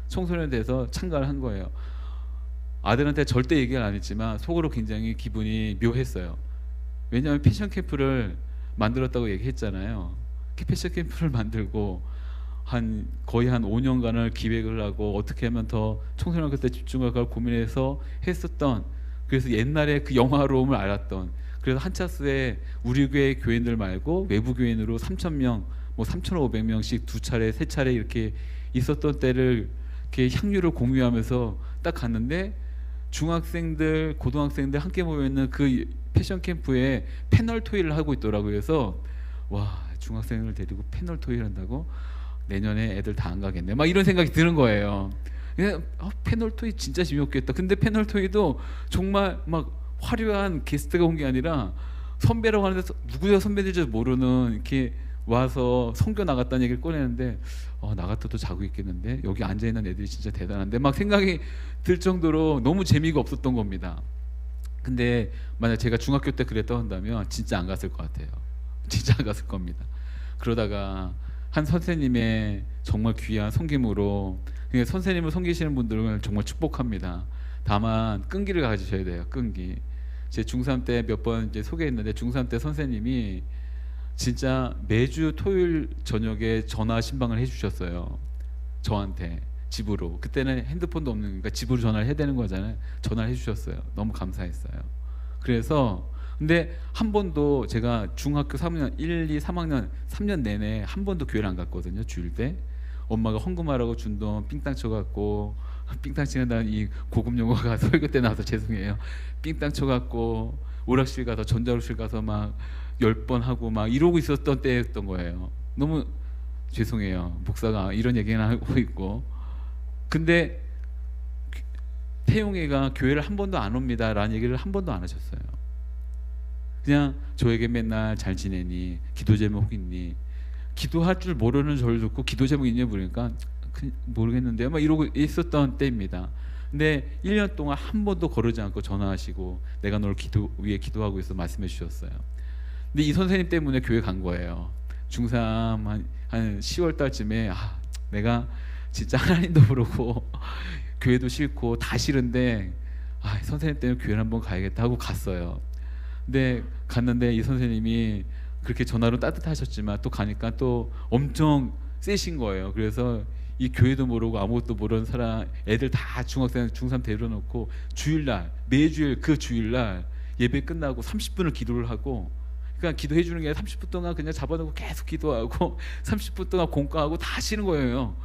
청소년에 대해서 참가를 한 거예요. 아들한테 절대 얘기를 안 했지만 속으로 굉장히 기분이 묘했어요. 왜냐하면 패션 캠프를 만들었다고 얘기했잖아요. 패션 캠프를 만들고 거의 한 5년간을 기획을 하고 어떻게 하면 더 청소년 그때 집중할까 고민해서 했었던, 그래서 옛날에 그 영화로움을 알았던, 그래서 한차수에 우리 교회 교인들 말고 외부 교인으로 3,000명, 뭐 3,500명씩 두 차례, 세 차례 이렇게 있었던 때를 이렇게 향유를 공유하면서 딱 갔는데 중학생들, 고등학생들 함께 모여 있는 그 패션 캠프에 패널 토의를 하고 있더라고요. 그래서 와, 중학생을 데리고 패널 토의를 한다고? 내년에 애들 다 안 가겠네. 막 이런 생각이 드는 거예요. 그냥 패널 토의 진짜 재미없겠다. 근데 패널 토의도 정말 막 화려한 게스트가 온 게 아니라 선배라고 하는데 누구야 선배들인지 모르는 이렇게 와서 선교 나갔다는 얘기를 꺼내는데 나 같아도 자고 있겠는데 여기 앉아 있는 애들이 진짜 대단한데 막 생각이 들 정도로 너무 재미가 없었던 겁니다. 근데 만약 제가 중학교 때 그랬다 한다면 진짜 안 갔을 것 같아요. 진짜 안 갔을 겁니다. 그러다가 한 선생님의 정말 귀한 섬김으로, 그러니까 선생님을 섬기시는 분들은 정말 축복합니다. 다만 끈기를 가지셔야 돼요. 끈기. 제 중3 때 몇 번 이제 소개했는데 중3 때 선생님이 진짜 매주 토요일 저녁에 전화 신방을 해주셨어요. 저한테 집으로. 그때는 핸드폰도 없는, 그러니까 집으로 전화를 해야 되는 거잖아요. 전화를 해주셨어요. 너무 감사했어요. 그래서 근데 한 번도 제가 중학교 3학년 1, 2, 3학년 3년 내내 한 번도 교회를 안 갔거든요. 주일 때 엄마가 헌금하라고 준 돈 삥땅 쳐갖고, 삥땅 치는다는 이 고급 용어가 설교 때 나와서 죄송해요. 삥땅 쳐갖고 오락실 가서 전자오락실 가서 막 10번 하고 막 이러고 있었던 때였던 거예요. 너무 죄송해요. 목사가 이런 얘기는 하고 있고. 근데 태용이가 교회를 한 번도 안 옵니다 라는 얘기를 한 번도 안 하셨어요. 그냥 저에게 맨날 잘 지내니, 기도 제목 있니, 기도할 줄 모르는 저를 듣고 기도 제목 있냐 물으니까 모르겠는데요 막 이러고 있었던 때입니다. 근데 1년 동안 한 번도 거르지 않고 전화하시고 내가 널 위해 기도하고 있어 말씀해 주셨어요. 근데 이 선생님 때문에 교회 간 거예요. 중3 한 10월 달쯤에 내가 진짜 하나님도 모르고 교회도 싫고 다 싫은데 선생님 때문에 교회를 한번 가야겠다 하고 갔어요. 근데 갔는데 이 선생님이 그렇게 전화로 따뜻하셨지만 또 가니까 또 엄청 세신 거예요. 그래서 이 교회도 모르고 아무것도 모르는 사람 애들 다 중학생 중3 데려놓고 주일날 매주일 그 주일날 예배 끝나고 30분을 기도를 하고, 그러니까 기도해 주는 게 30분 동안 그냥 잡아놓고 계속 기도하고 30분 동안 공과하고 다 하시는 거예요.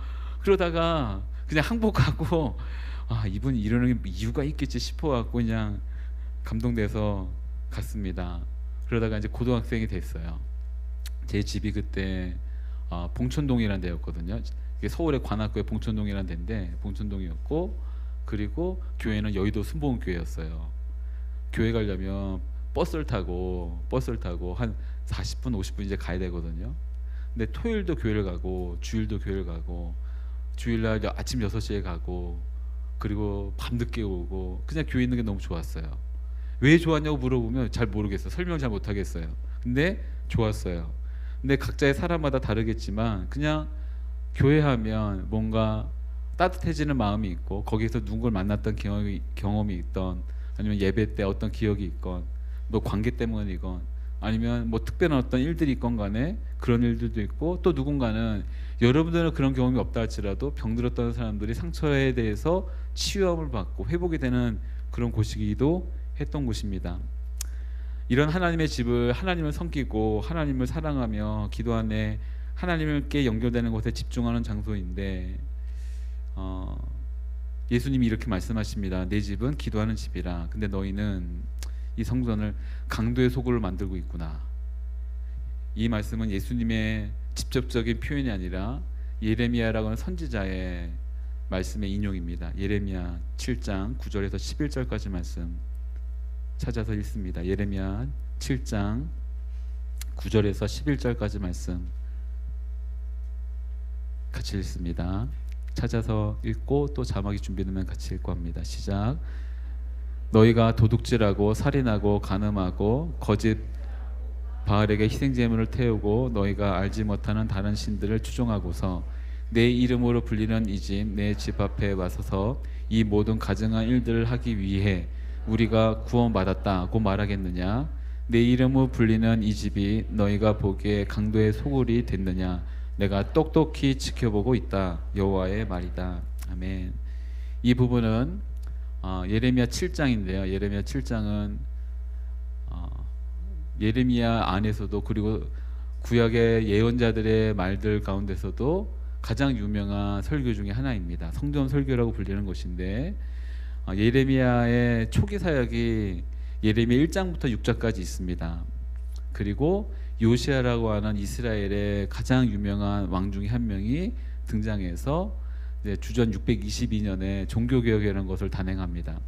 그러다가 그냥 항복하고 이분이 이러는 이유가 있겠지 싶어갖고 그냥 감동돼서 갔습니다. 그러다가 이제 고등학생이 됐어요. 제 집이 그때 봉천동이라는 데였거든요. 이게 서울의 관악구의 봉천동이라는 데인데 봉천동이었고, 그리고 교회는 여의도 순복음교회였어요. 교회 가려면 버스를 타고 한 40분 50분 이제 가야 되거든요. 근데 토요일도 교회를 가고 주일도 교회를 가고, 주일날 아침 6시에 가고, 그리고 밤늦게 오고, 그냥 교회 있는 게 너무 좋았어요. 왜 좋았냐고 물어보면 잘 모르겠어요. 설명 잘 못하겠어요. 근데 좋았어요. 근데 각자의 사람마다 다르겠지만 그냥 교회하면 뭔가 따뜻해지는 마음이 있고, 거기서 누군가를 만났던 경험이 있던, 아니면 예배 때 어떤 기억이 있건, 뭐 관계 때문이건, 아니면 뭐 특별한 어떤 일들이 있건 간에 그런 일들도 있고, 또 누군가는 여러분들은 그런 경험이 없다 할지라도 병들었던 사람들이 상처에 대해서 치유함을 받고 회복이 되는 그런 곳이기도 했던 곳입니다. 이런 하나님의 집을 하나님을 섬기고 하나님을 사랑하며 기도 안에 하나님께 연결되는 곳에 집중하는 장소인데, 예수님이 이렇게 말씀하십니다. 내 집은 기도하는 집이라. 근데 너희는 이 성전을 강도의 소굴로 만들고 있구나. 이 말씀은 예수님의 직접적인 표현이 아니라 예레미야라고 하는 선지자의 말씀의 인용입니다. 예레미야 7장 9절에서 11절까지 말씀 찾아서 읽습니다. 예레미야 7장 9절에서 11절까지 말씀 같이 읽습니다. 찾아서 읽고 또 자막이 준비되면 같이 읽고 합니다. 시작. 너희가 도둑질하고 살인하고 간음하고 거짓 바알에게 희생제물을 태우고 너희가 알지 못하는 다른 신들을 추종하고서 내 이름으로 불리는 이 집 내 집 앞에 와서서 이 모든 가증한 일들을 하기 위해 우리가 구원받았다고 말하겠느냐? 내 이름으로 불리는 이 집이 너희가 보기에 강도의 소굴이 됐느냐? 내가 똑똑히 지켜보고 있다. 여호와의 말이다. 아멘. 이 부분은 예레미야 7장인데요. 예레미야 7장은 예레미야 안에서도 그리고 구약의 예언자들의 말들 가운데서도 가장 유명한 설교 중에 하나입니다. 성전 설교라고 불리는 것인데 예레미야의 초기 사역이 예레미야 1장부터 6장까지 있습니다. 그리고 요시아라고 하는 이스라엘의 가장 유명한 왕 중에 한 명이 등장해서 주전 622년에 종교개혁이라는 것을 단행합니다.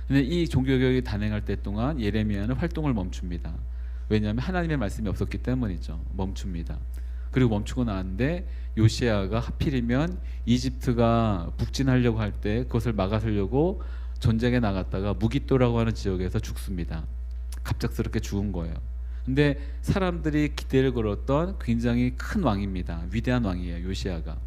근데 이 종교개혁이 단행할 때 동안 예레미야는 활동을 멈춥니다. 왜냐하면 하나님의 말씀이 없었기 때문이죠. 멈춥니다. 그리고 멈추고 나는데 요시아가 하필이면 이집트가 북진하려고 할 때 그것을 막아서려고 전쟁에 나갔다가 무기또라고 하는 지역에서 죽습니다. 갑작스럽게 죽은 거예요. 근데 사람들이 기대를 걸었던 굉장히 큰 왕입니다. 위대한 왕이에요. 요시아가.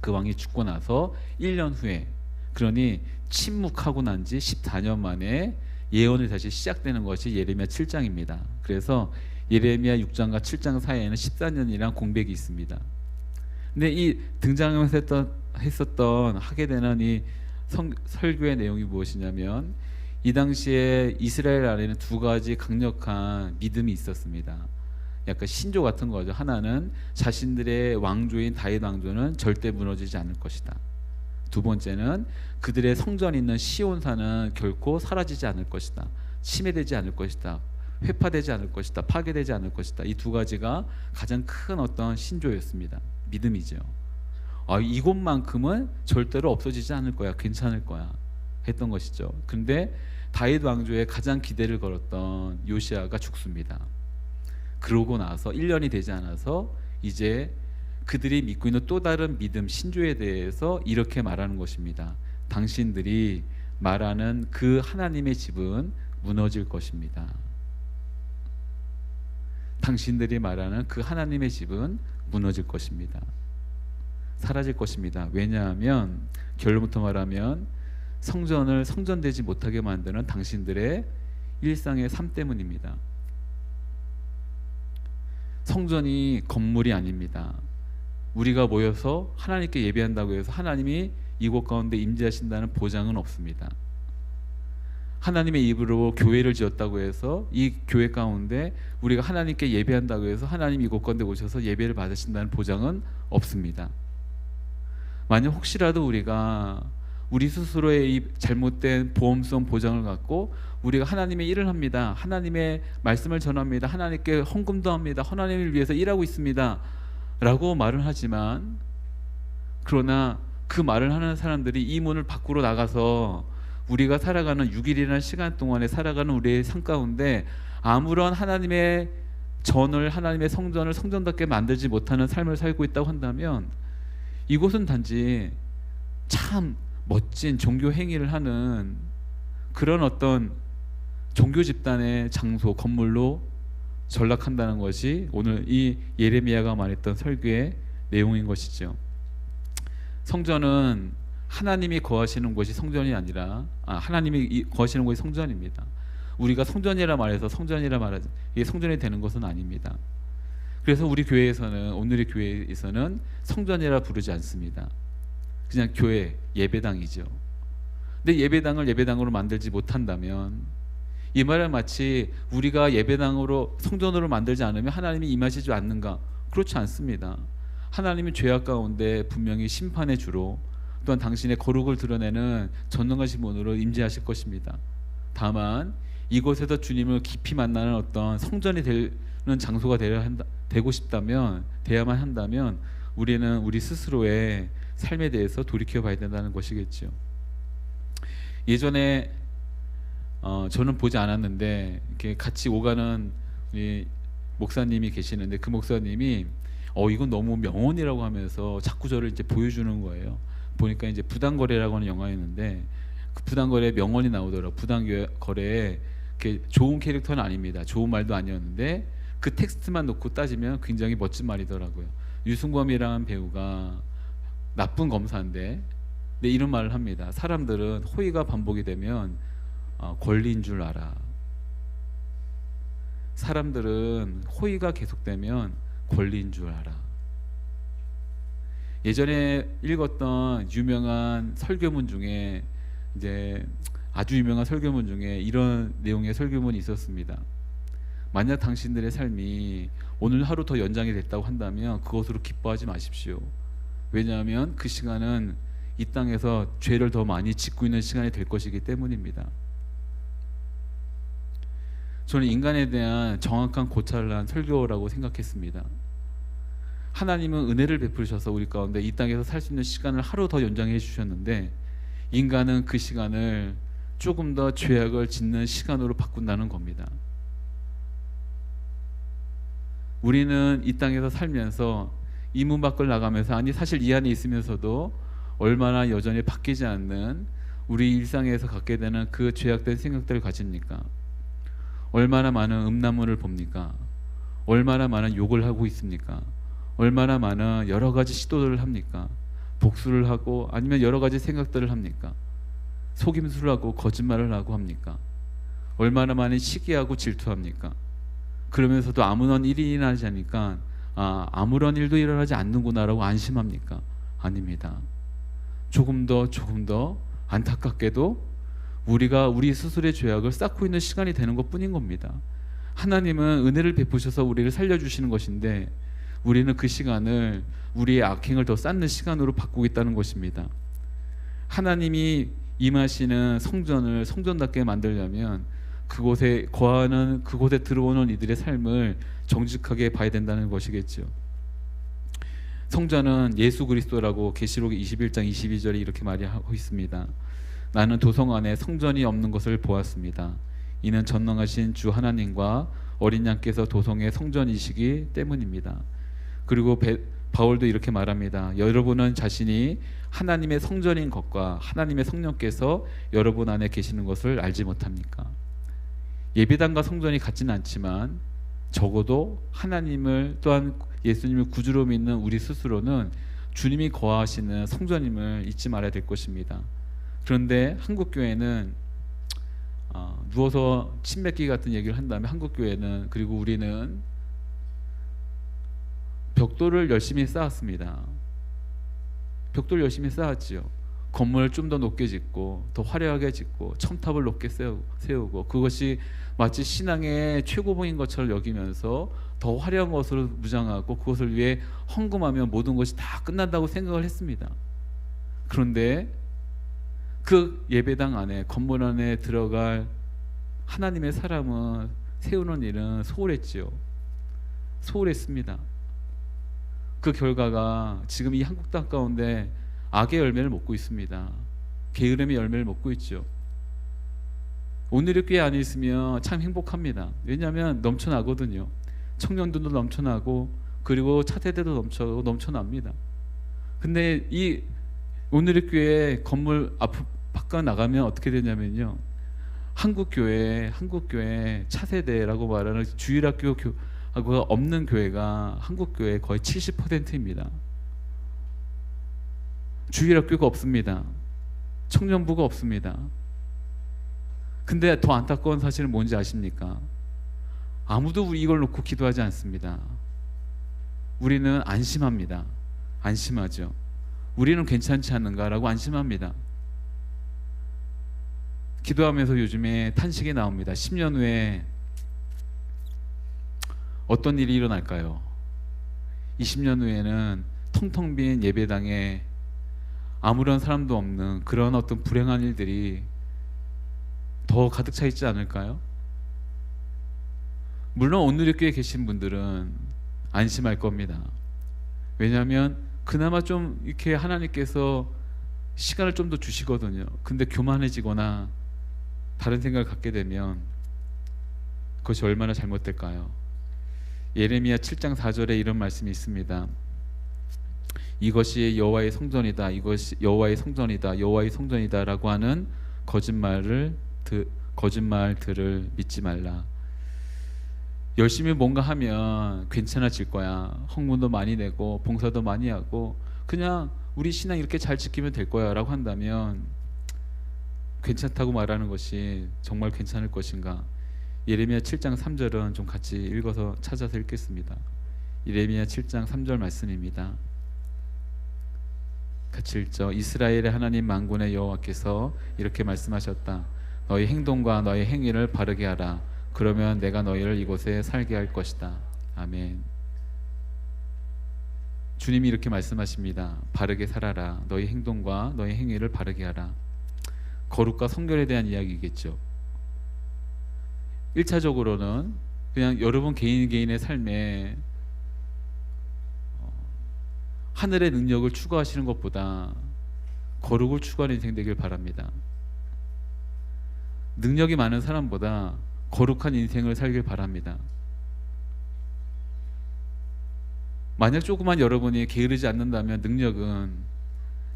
그 왕이 죽고 나서 1년 후에, 그러니 침묵하고 난 지 14년 만에 예언이 다시 시작되는 것이 예레미야 7장입니다. 그래서 예레미야 6장과 7장 사이에는 14년이란 공백이 있습니다. 근데 이 등장하면서 하게 되는 이 설교의 내용이 무엇이냐면, 이 당시에 이스라엘 안에는 두 가지 강력한 믿음이 있었습니다. 약간 신조 같은 거죠. 하나는 자신들의 왕조인 다윗 왕조는 절대 무너지지 않을 것이다. 두 번째는 그들의 성전이 있는 시온산은 결코 사라지지 않을 것이다. 침해되지 않을 것이다. 회파되지 않을 것이다. 파괴되지 않을 것이다. 이 두 가지가 가장 큰 어떤 신조였습니다. 믿음이죠. 이곳만큼은 절대로 없어지지 않을 거야. 괜찮을 거야. 했던 것이죠. 근데 다윗 왕조에 가장 기대를 걸었던 요시아가 죽습니다. 그러고 나서 1년이 되지 않아서 이제 그들이 믿고 있는 또 다른 믿음, 신조에 대해서 이렇게 말하는 것입니다. 당신들이 말하는 그 하나님의 집은 무너질 것입니다. 당신들이 말하는 그 하나님의 집은 무너질 것입니다. 사라질 것입니다. 왜냐하면 결론부터 말하면 성전을 성전되지 못하게 만드는 당신들의 일상의 삶 때문입니다. 성전이 건물이 아닙니다. 우리가 모여서 하나님께 예배한다고 해서 하나님이 이곳 가운데 임재하신다는 보장은 없습니다. 하나님의 입으로 교회를 지었다고 해서 이 교회 가운데 우리가 하나님께 예배한다고 해서 하나님 이곳 가운데 오셔서 예배를 받으신다는 보장은 없습니다. 만약 혹시라도 우리가 우리 스스로의 이 잘못된 보험성 보장을 갖고 우리가 하나님의 일을 합니다. 하나님의 말씀을 전합니다. 하나님께 헌금도 합니다. 하나님을 위해서 일하고 있습니다. 라고 말을 하지만, 그러나 그 말을 하는 사람들이 이 문을 밖으로 나가서 우리가 살아가는 6일이라는 시간 동안에 살아가는 우리의 삶 가운데 아무런 하나님의 전을, 하나님의 성전을 성전답게 만들지 못하는 삶을 살고 있다고 한다면 이곳은 단지 참 멋진 종교 행위를 하는 그런 어떤 종교 집단의 장소, 건물로 전락한다는 것이 오늘 이 예레미야가 말했던 설교의 내용인 것이죠. 성전은 하나님이 거하시는 곳이 성전이 아니라 하나님이 거하시는 곳이 성전입니다. 우리가 성전이라 말해서 성전이라 말하지 이게 성전이 되는 것은 아닙니다. 그래서 우리 교회에서는, 오늘의 교회에서는 성전이라 부르지 않습니다. 그냥 교회, 예배당이죠. 근데 예배당을 예배당으로 만들지 못한다면 이 말은 마치 우리가 예배당으로, 성전으로 만들지 않으면 하나님이 임하시지 않는가? 그렇지 않습니다. 하나님은 죄악 가운데 분명히 심판의 주로, 또한 당신의 거룩을 드러내는 전능하신 분으로 임재하실 것입니다. 다만 이곳에서 주님을 깊이 만나는 어떤 성전이 되는 장소가 되고 싶다면, 돼야만 한다면 우리는 우리 스스로의 삶에 대해서 돌이켜 봐야 된다는 것이겠죠. 예전에 저는 보지 않았는데 이렇게 같이 오가는 우리 목사님이 계시는데, 그 목사님이 이건 너무 명언이라고 하면서 자꾸 저를 이제 보여주는 거예요. 보니까 이제 부당거래라고 하는 영화였는데 그 부당거래 명언이 나오더라고요. 부당거래에 이렇게 좋은 캐릭터는 아닙니다. 좋은 말도 아니었는데 그 텍스트만 놓고 따지면 굉장히 멋진 말이더라고요. 유승범이라는 배우가 나쁜 검사인데 이런 말을 합니다. 사람들은 호의가 반복이 되면 권리인 줄 알아. 사람들은 호의가 계속되면 권리인 줄 알아. 예전에 읽었던 유명한 설교문 중에 이제 아주 유명한 설교문 중에 이런 내용의 설교문이 있었습니다. 만약 당신들의 삶이 오늘 하루 더 연장이 됐다고 한다면 그것으로 기뻐하지 마십시오. 왜냐하면 그 시간은 이 땅에서 죄를 더 많이 짓고 있는 시간이 될 것이기 때문입니다. 저는 인간에 대한 정확한 고찰을 한 설교라고 생각했습니다. 하나님은 은혜를 베푸셔서 우리 가운데 이 땅에서 살 수 있는 시간을 하루 더 연장해 주셨는데 인간은 그 시간을 조금 더 죄악을 짓는 시간으로 바꾼다는 겁니다. 우리는 이 땅에서 살면서 이 문 밖을 나가면서 아니 사실 이 안에 있으면서도 얼마나 여전히 바뀌지 않는 우리 일상에서 갖게 되는 그 죄악된 생각들을 가집니까? 얼마나 많은 음란물을 봅니까? 얼마나 많은 욕을 하고 있습니까? 얼마나 많은 여러 가지 시도들을 합니까? 복수를 하고 아니면 여러 가지 생각들을 합니까? 속임수를 하고 거짓말을 하고 합니까? 얼마나 많이 시기하고 질투합니까? 그러면서도 아무런 일이 일어나지 않으니까 아무런 일도 일어나지 않는구나라고 안심합니까? 아닙니다. 조금 더 안타깝게도 우리가 우리 스스로의 죄악을 쌓고 있는 시간이 되는 것뿐인 겁니다. 하나님은 은혜를 베푸셔서 우리를 살려주시는 것인데 우리는 그 시간을 우리의 악행을 더 쌓는 시간으로 바꾸고 있다는 것입니다. 하나님이 임하시는 성전을 성전답게 만들려면 그곳에 거하는 그곳에 들어오는 이들의 삶을 정직하게 봐야 된다는 것이겠죠. 성전은 예수 그리스도라고 계시록 21장 22절에 이렇게 말하고 있습니다. 나는 도성 안에 성전이 없는 것을 보았습니다. 이는 전능하신 주 하나님과 어린 양께서 도성의 성전이시기 때문입니다. 그리고 바울도 이렇게 말합니다. 여러분은 자신이 하나님의 성전인 것과 하나님의 성령께서 여러분 안에 계시는 것을 알지 못합니까? 예배당과 성전이 같지는 않지만 적어도 하나님을 또한 예수님을 구주로 믿는 우리 스스로는 주님이 거하시는 성전임을 잊지 말아야 될 것입니다. 그런데 한국교회는 누워서 침 뱉기 같은 얘기를 한다면 한국교회는 그리고 우리는 벽돌을 열심히 쌓았습니다. 벽돌 열심히 쌓았지요. 건물을 좀 더 높게 짓고 더 화려하게 짓고 첨탑을 높게 세우고 그것이 마치 신앙의 최고봉인 것처럼 여기면서 더 화려한 것으로 무장하고 그것을 위해 헌금하면 모든 것이 다 끝난다고 생각을 했습니다. 그런데 그 예배당 안에 건물 안에 들어갈 하나님의 사람을 세우는 일은 소홀했지요. 소홀했습니다. 그 결과가 지금 이 한국 땅 가운데 악의 열매를 먹고 있습니다. 게으름의 열매를 먹고 있죠. 오늘의 교회 안에 있으면 참 행복합니다. 왜냐하면 넘쳐나거든요. 청년들도 넘쳐나고 그리고 차세대도 넘쳐납니다. 근데 이 오늘의 교회 건물 바깥 나가면 어떻게 되냐면요. 한국 교회 차세대라고 말하는 주일학교가 없는 교회가 한국 교회 거의 70%입니다. 주일학교가 없습니다. 청년부가 없습니다. 근데 더 안타까운 사실은 뭔지 아십니까? 아무도 이걸 놓고 기도하지 않습니다. 우리는 안심합니다. 안심하죠. 우리는 괜찮지 않는가라고 안심합니다. 기도하면서 요즘에 탄식이 나옵니다. 10년 후에 어떤 일이 일어날까요? 20년 후에는 텅텅 빈 예배당에 아무런 사람도 없는 그런 어떤 불행한 일들이 더 가득 차 있지 않을까요? 물론 오늘의 교회에 계신 분들은 안심할 겁니다. 왜냐하면 그나마 좀 이렇게 하나님께서 시간을 좀 더 주시거든요. 근데 교만해지거나 다른 생각을 갖게 되면 그것이 얼마나 잘못될까요? 예레미야 7장 4절에 이런 말씀이 있습니다. 이것이 여호와의 성전이다. 이것이 여호와의 성전이다. 여호와의 성전이다라고 하는 거짓말들을 믿지 말라. 열심히 뭔가 하면 괜찮아질 거야. 헌금도 많이 내고 봉사도 많이 하고 그냥 우리 신앙 이렇게 잘 지키면 될 거야 라고 한다면 괜찮다고 말하는 것이 정말 괜찮을 것인가? 예레미야 7장 3절은 좀 같이 읽어서 찾아서 읽겠습니다. 예레미야 7장 3절 말씀입니다. 같이 읽죠. 이스라엘의 하나님 만군의 여호와께서 이렇게 말씀하셨다. 너희 행동과 너희 행위를 바르게 하라. 그러면 내가 너희를 이곳에 살게 할 것이다. 아멘. 주님이 이렇게 말씀하십니다. 바르게 살아라. 너희 행동과 너희 행위를 바르게 하라. 거룩과 성결에 대한 이야기겠죠. 1차적으로는 그냥 여러분 개인의 삶에 하늘의 능력을 추구하시는 것보다 거룩을 추구하는 인생 되길 바랍니다. 능력이 많은 사람보다 거룩한 인생을 살길 바랍니다. 만약 조금만 여러분이 게으르지 않는다면, 능력은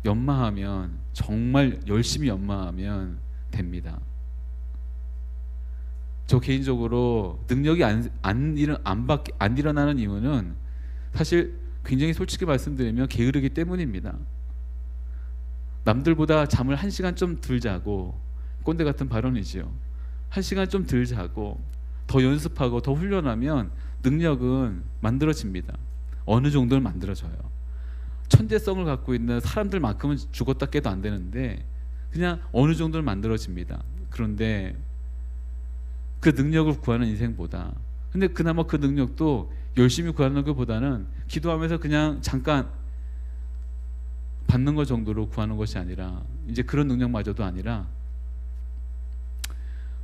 연마하면, 정말 열심히 연마하면 됩니다. 저 개인적으로 능력이 안 일어나는 이유는 사실 굉장히 솔직히 말씀드리면 게으르기 때문입니다. 남들보다 잠을 1시간 좀 덜 자고, 꼰대 같은 발언이지요. 1시간 좀 덜 자고 더 연습하고 더 훈련하면 능력은 만들어집니다. 어느 정도는 만들어져요. 천재성을 갖고 있는 사람들만큼은 죽었다 깨도 안 되는데 그냥 어느 정도는 만들어집니다. 그런데 그 능력을 구하는 인생보다, 근데 그나마 그 능력도 열심히 구하는 것보다는 기도하면서 그냥 잠깐 받는 것 정도로 구하는 것이 아니라, 이제 그런 능력마저도 아니라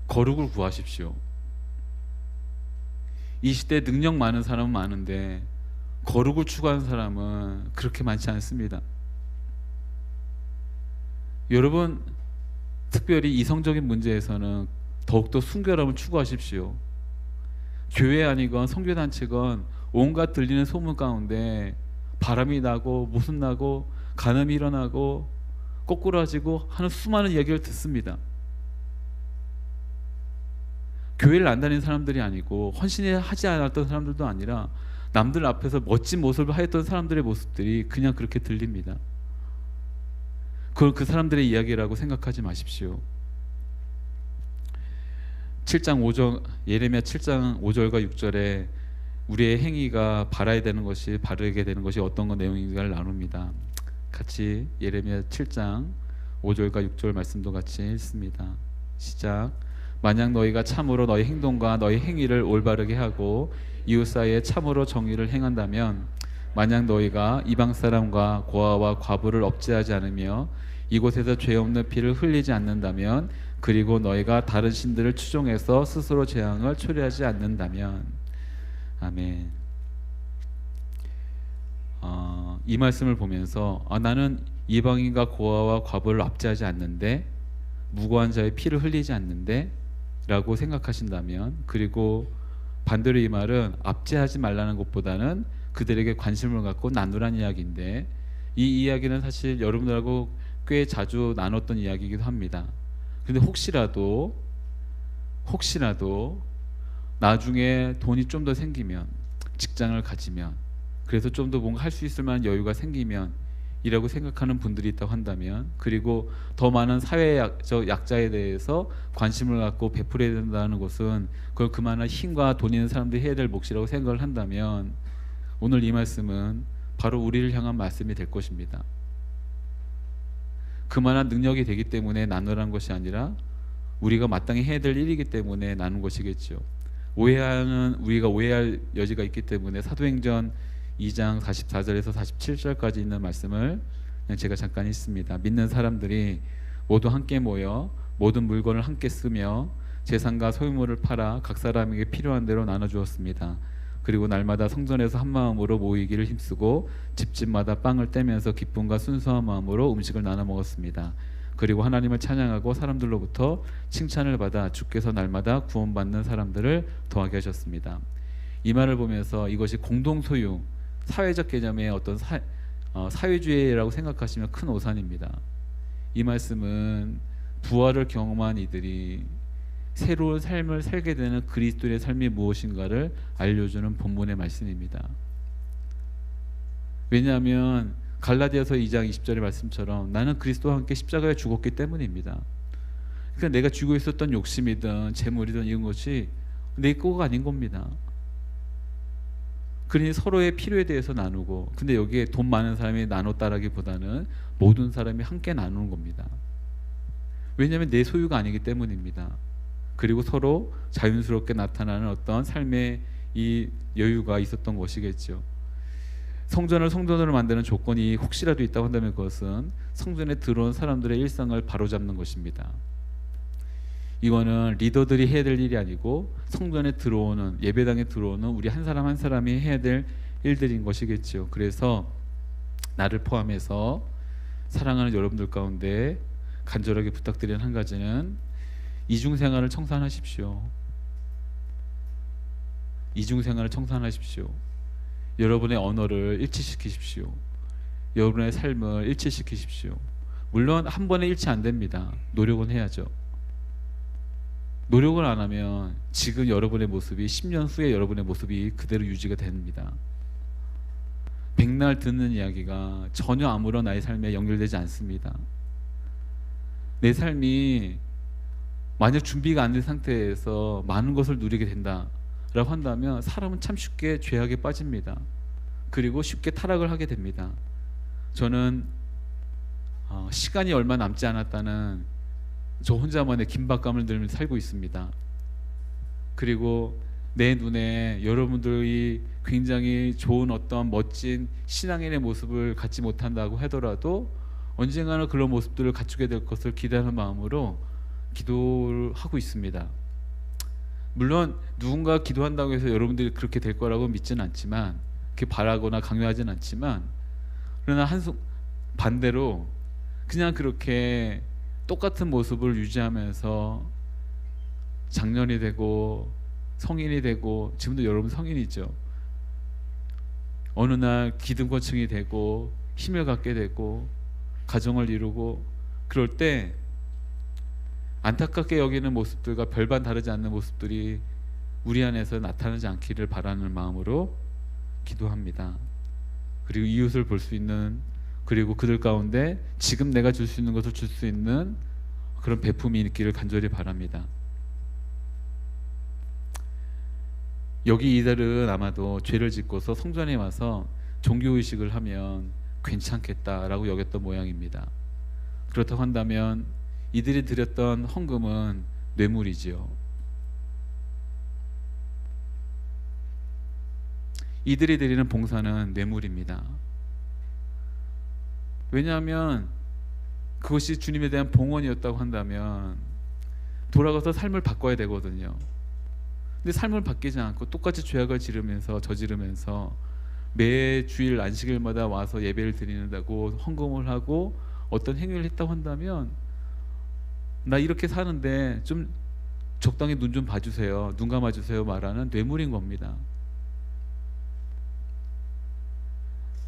거룩을 구하십시오. 이 시대에 능력 많은 사람은 많은데 거룩을 추구하는 사람은 그렇게 많지 않습니다. 여러분, 특별히 이성적인 문제에서는 더욱더 순결함을 추구하십시오. 교회 아니건 선교단체건 온갖 들리는 소문 가운데 바람이 나고 무슨 나고 간음이 일어나고 꼬꾸라지고 하는 수많은 이야기를 듣습니다. 교회를 안 다니는 사람들이 아니고 헌신하지 않았던 사람들도 아니라 남들 앞에서 멋진 모습을 하였던 사람들의 모습들이 그냥 그렇게 들립니다. 그걸 그 사람들의 이야기라고 생각하지 마십시오. 7장 5절, 예레미야 7장 5절과 6절에 우리의 행위가 바라야 되는 것이, 바르게 되는 것이 어떤 내용인가를 나눕니다. 같이 예레미야 7장 5절과 6절 말씀도 같이 읽습니다. 시작. 만약 너희가 참으로 너희 행동과 너희 행위를 올바르게 하고 이웃 사이에 참으로 정의를 행한다면, 만약 너희가 이방 사람과 고아와 과부를 억제하지 않으며 이곳에서 죄 없는 피를 흘리지 않는다면, 그리고 너희가 다른 신들을 추종해서 스스로 재앙을 초래하지 않는다면. 아멘. 이 말씀을 보면서 나는 이방인과 고아와 과부를 압제하지 않는데, 무고한 자의 피를 흘리지 않는데 라고 생각하신다면, 그리고 반대로 이 말은 압제하지 말라는 것보다는 그들에게 관심을 갖고 나누란 이야기인데, 이 이야기는 사실 여러분들하고 꽤 자주 나눴던 이야기이기도 합니다. 근데 혹시라도 나중에 돈이 좀 더 생기면, 직장을 가지면, 그래서 좀 더 뭔가 할 수 있을 만한 여유가 생기면 이라고 생각하는 분들이 있다고 한다면, 그리고 더 많은 사회적 약자에 대해서 관심을 갖고 베풀어야 된다는 것은 그걸 그만한 힘과 돈 있는 사람들이 해야 될 몫이라고 생각을 한다면, 오늘 이 말씀은 바로 우리를 향한 말씀이 될 것입니다. 그만한 능력이 되기 때문에 나누라는 것이 아니라 우리가 마땅히 해야 될 일이기 때문에 나눈 것이겠죠. 우리가 오해할 여지가 있기 때문에 사도행전 2장 44절에서 47절까지 있는 말씀을 제가 잠깐 읽습니다. 믿는 사람들이 모두 함께 모여 모든 물건을 함께 쓰며 재산과 소유물을 팔아 각 사람에게 필요한 대로 나눠주었습니다. 그리고 날마다 성전에서 한 마음으로 모이기를 힘쓰고 집집마다 빵을 떼면서 기쁨과 순수한 마음으로 음식을 나눠 먹었습니다. 그리고 하나님을 찬양하고 사람들로부터 칭찬을 받아 주께서 날마다 구원받는 사람들을 더하게 하셨습니다. 이 말을 보면서 이것이 공동소유, 사회적 개념의 어떤 사회주의라고 생각하시면 큰 오산입니다. 이 말씀은 부활을 경험한 이들이 새로운 삶을 살게 되는 그리스도의 삶이 무엇인가를 알려주는 본문의 말씀입니다. 왜냐하면 갈라디아서 2장 20절의 말씀처럼 나는 그리스도와 함께 십자가에 죽었기 때문입니다. 그러니까 내가 쥐고 있었던 욕심이든 재물이든 이런 것이 내 거가 아닌 겁니다. 그러니 서로의 필요에 대해서 나누고, 근데 여기에 돈 많은 사람이 나눴다라기보다는 모든 사람이 함께 나누는 겁니다. 왜냐하면 내 소유가 아니기 때문입니다. 그리고 서로 자연스럽게 나타나는 어떤 삶의 이 여유가 있었던 것이겠죠. 성전을 성전으로 만드는 조건이 혹시라도 있다고 한다면 그것은 성전에 들어온 사람들의 일상을 바로잡는 것입니다. 이거는 리더들이 해야 될 일이 아니고 성전에 들어오는, 예배당에 들어오는 우리 한 사람 한 사람이 해야 될 일들인 것이겠죠. 그래서 나를 포함해서 사랑하는 여러분들 가운데 간절하게 부탁드리는 한 가지는 이중생활을 청산하십시오. 이중생활을 청산하십시오. 여러분의 언어를 일치시키십시오. 여러분의 삶을 일치시키십시오. 물론 한 번에 일치 안 됩니다. 노력은 해야죠. 노력을 안 하면 지금 여러분의 모습이 10년 후에 여러분의 모습이 그대로 유지가 됩니다. 백날 듣는 이야기가 전혀 아무런 나의 삶에 연결되지 않습니다. 내 삶이 만약 준비가 안 된 상태에서 많은 것을 누리게 된다라고 한다면 사람은 참 쉽게 죄악에 빠집니다. 그리고 쉽게 타락을 하게 됩니다. 저는 시간이 얼마 남지 않았다는 저 혼자만의 긴박감을 들으면서 살고 있습니다. 그리고 내 눈에 여러분들이 굉장히 좋은 어떤 멋진 신앙인의 모습을 갖지 못한다고 하더라도 언젠가는 그런 모습들을 갖추게 될 것을 기대하는 마음으로 기도를 하고 있습니다. 물론 누군가 기도한다고 해서 여러분들이 그렇게 될 거라고 믿지는 않지만, 그렇게 바라거나 강요하지는 않지만, 그러나 반대로 그냥 그렇게 똑같은 모습을 유지하면서 장년이 되고 성인이 되고, 지금도 여러분 성인이죠. 어느 날 기득권층이 되고 힘을 갖게 되고 가정을 이루고, 그럴 때 안타깝게 여기는 모습들과 별반 다르지 않는 모습들이 우리 안에서 나타나지 않기를 바라는 마음으로 기도합니다. 그리고 이웃을 볼 수 있는, 그리고 그들 가운데 지금 내가 줄 수 있는 것을 줄 수 있는 그런 베품이 있기를 간절히 바랍니다. 여기 이들은 아마도 죄를 짓고서 성전에 와서 종교의식을 하면 괜찮겠다라고 여겼던 모양입니다. 그렇다고 한다면 이들이 드렸던 헌금은 뇌물이지요. 이들이 드리는 봉사는 뇌물입니다. 왜냐하면 그것이 주님에 대한 봉헌이었다고 한다면 돌아가서 삶을 바꿔야 되거든요. 근데 삶을 바뀌지 않고 똑같이 죄악을 저지르면서 매 주일 안식일마다 와서 예배를 드리는다고 헌금을 하고 어떤 행위를 했다고 한다면, 나 이렇게 사는데 좀 적당히 눈 좀 봐주세요, 눈 감아주세요 말하는 뇌물인 겁니다.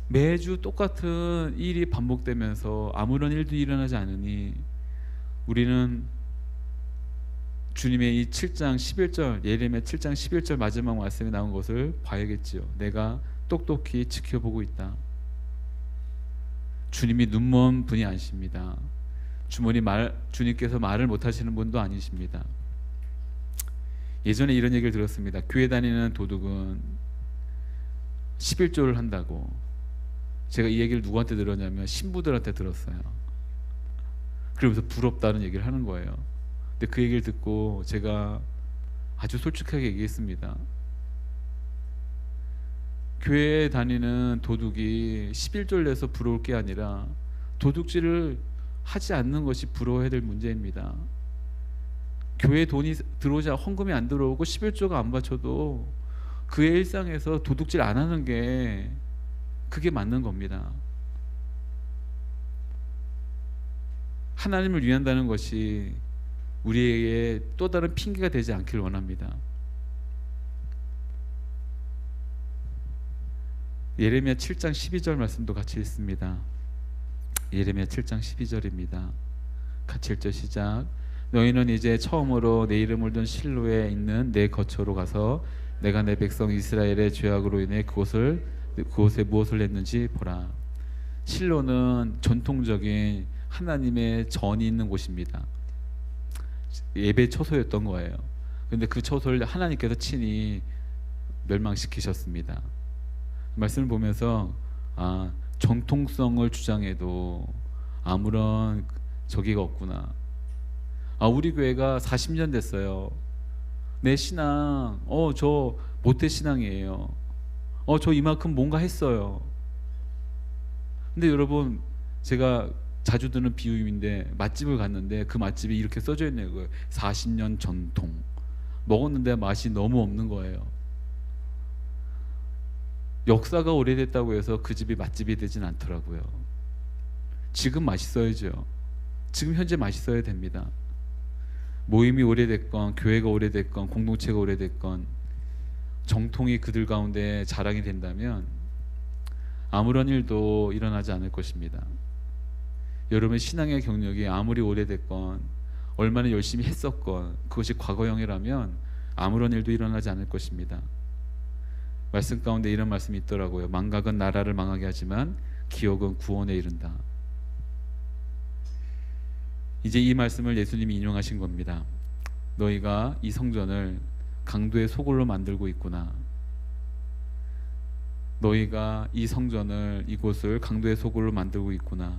매주 똑같은 일이 반복되면서 아무런 일도 일어나지 않으니 우리는 주님의 이 7장 11절, 예레미야 7장 11절 마지막 말씀에 나온 것을 봐야겠지요. 내가 똑똑히 지켜보고 있다. 주님이 눈먼 분이 아니십니다. 주님께서 말을 못하시는 분도 아니십니다. 예전에 이런 얘기를 들었습니다. 교회 다니는 도둑은 11조를 한다고. 제가 이 얘기를 누구한테 들었냐면 신부들한테 들었어요. 그러면서 부럽다는 얘기를 하는 거예요. 근데 그 얘기를 듣고 제가 아주 솔직하게 얘기했습니다. 교회에 다니는 도둑이 11조를 내서 부러울 게 아니라 도둑질을 하지 않는 것이 부러워야 될 문제입니다. 교회에 돈이 들어오지, 헌금이 안 들어오고 11조가 안 바쳐도 그의 일상에서 도둑질 안 하는 게 그게 맞는 겁니다. 하나님을 위한다는 것이 우리에게 또 다른 핑계가 되지 않기를 원합니다. 예레미야 7장 12절 말씀도 같이 읽습니다. 예레미야 7장 12절입니다. 같이 읽죠. 시작. 너희는 이제 처음으로 내 이름을 둔 실로에 있는 내 거처로 가서 내가 내 백성 이스라엘의 죄악으로 인해 그곳에 무엇을 했는지 보라. 실로는 전통적인 하나님의 전이 있는 곳입니다. 예배 처소였던 거예요. 근데 그 처소를 하나님께서 친히 멸망시키셨습니다. 말씀을 보면서 정통성을 주장해도 아무런 저기가 없구나. 우리 교회가 40년 됐어요. 내 신앙 저 모태 신앙이에요. 저 이만큼 뭔가 했어요. 근데 여러분, 제가 자주 드는 비유인데 맛집을 갔는데 그 맛집에 이렇게 써져 있는 거예요. 40년 전통. 먹었는데 맛이 너무 없는 거예요. 역사가 오래됐다고 해서 그 집이 맛집이 되진 않더라고요. 지금 맛있어야죠. 지금 현재 맛있어야 됩니다. 모임이 오래됐건 교회가 오래됐건 공동체가 오래됐건 정통이 그들 가운데 자랑이 된다면 아무런 일도 일어나지 않을 것입니다. 여러분의 신앙의 경력이 아무리 오래됐건 얼마나 열심히 했었건 그것이 과거형이라면 아무런 일도 일어나지 않을 것입니다. 말씀 가운데 이런 말씀이 있더라고요. 망각은 나라를 망하게 하지만 기억은 구원에 이른다. 이제 이 말씀을 예수님이 인용하신 겁니다. 너희가 이 성전을 강도의 소굴로 만들고 있구나. 너희가 이 성전을, 이곳을 강도의 소굴로 만들고 있구나.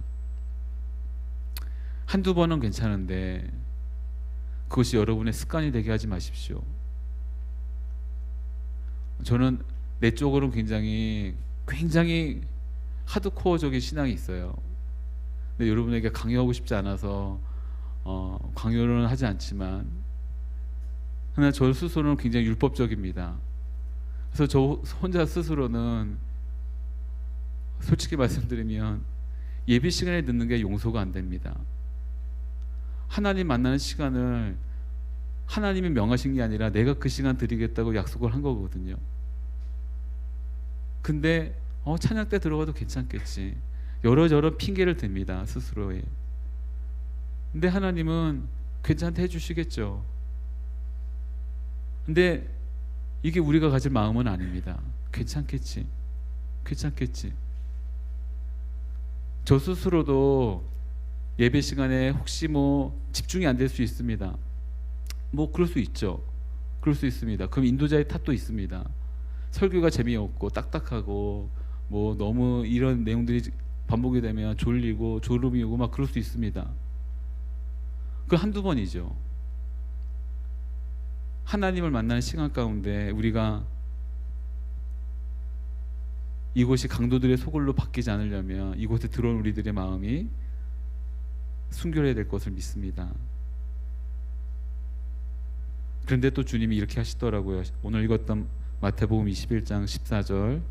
한두 번은 괜찮은데 그것이 여러분의 습관이 되게 하지 마십시오. 저는 내적으로는 굉장히 하드코어적인 신앙이 있어요. 근데 여러분에게 강요하고 싶지 않아서 강요는 하지 않지만, 그러나 저 스스로는 굉장히 율법적입니다. 그래서 저 혼자 스스로는 솔직히 말씀드리면 예배 시간에 듣는 게 용서가 안 됩니다. 하나님 만나는 시간을 하나님이 명하신 게 아니라 내가 그 시간 드리겠다고 약속을 한 거거든요. 근데 찬양 때 들어가도 괜찮겠지, 여러저러 핑계를 댑니다, 스스로에. 근데 하나님은 괜찮다 해주시겠죠. 근데 이게 우리가 가질 마음은 아닙니다. 괜찮겠지. 저 스스로도 예배 시간에 혹시 집중이 안 될 수 있습니다. 그럴 수 있죠. 그럴 수 있습니다. 그럼 인도자의 탓도 있습니다. 설교가 재미없고 딱딱하고 너무 이런 내용들이 반복이 되면 졸리고 졸음이 오고 그럴 수 있습니다. 그 한두 번이죠. 하나님을 만나는 시간 가운데 우리가 이곳이 강도들의 소굴로 바뀌지 않으려면 이곳에 들어온 우리들의 마음이 순결해야 될 것을 믿습니다. 그런데 또 주님이 이렇게 하시더라고요. 오늘 읽었던 마태복음 21장 14절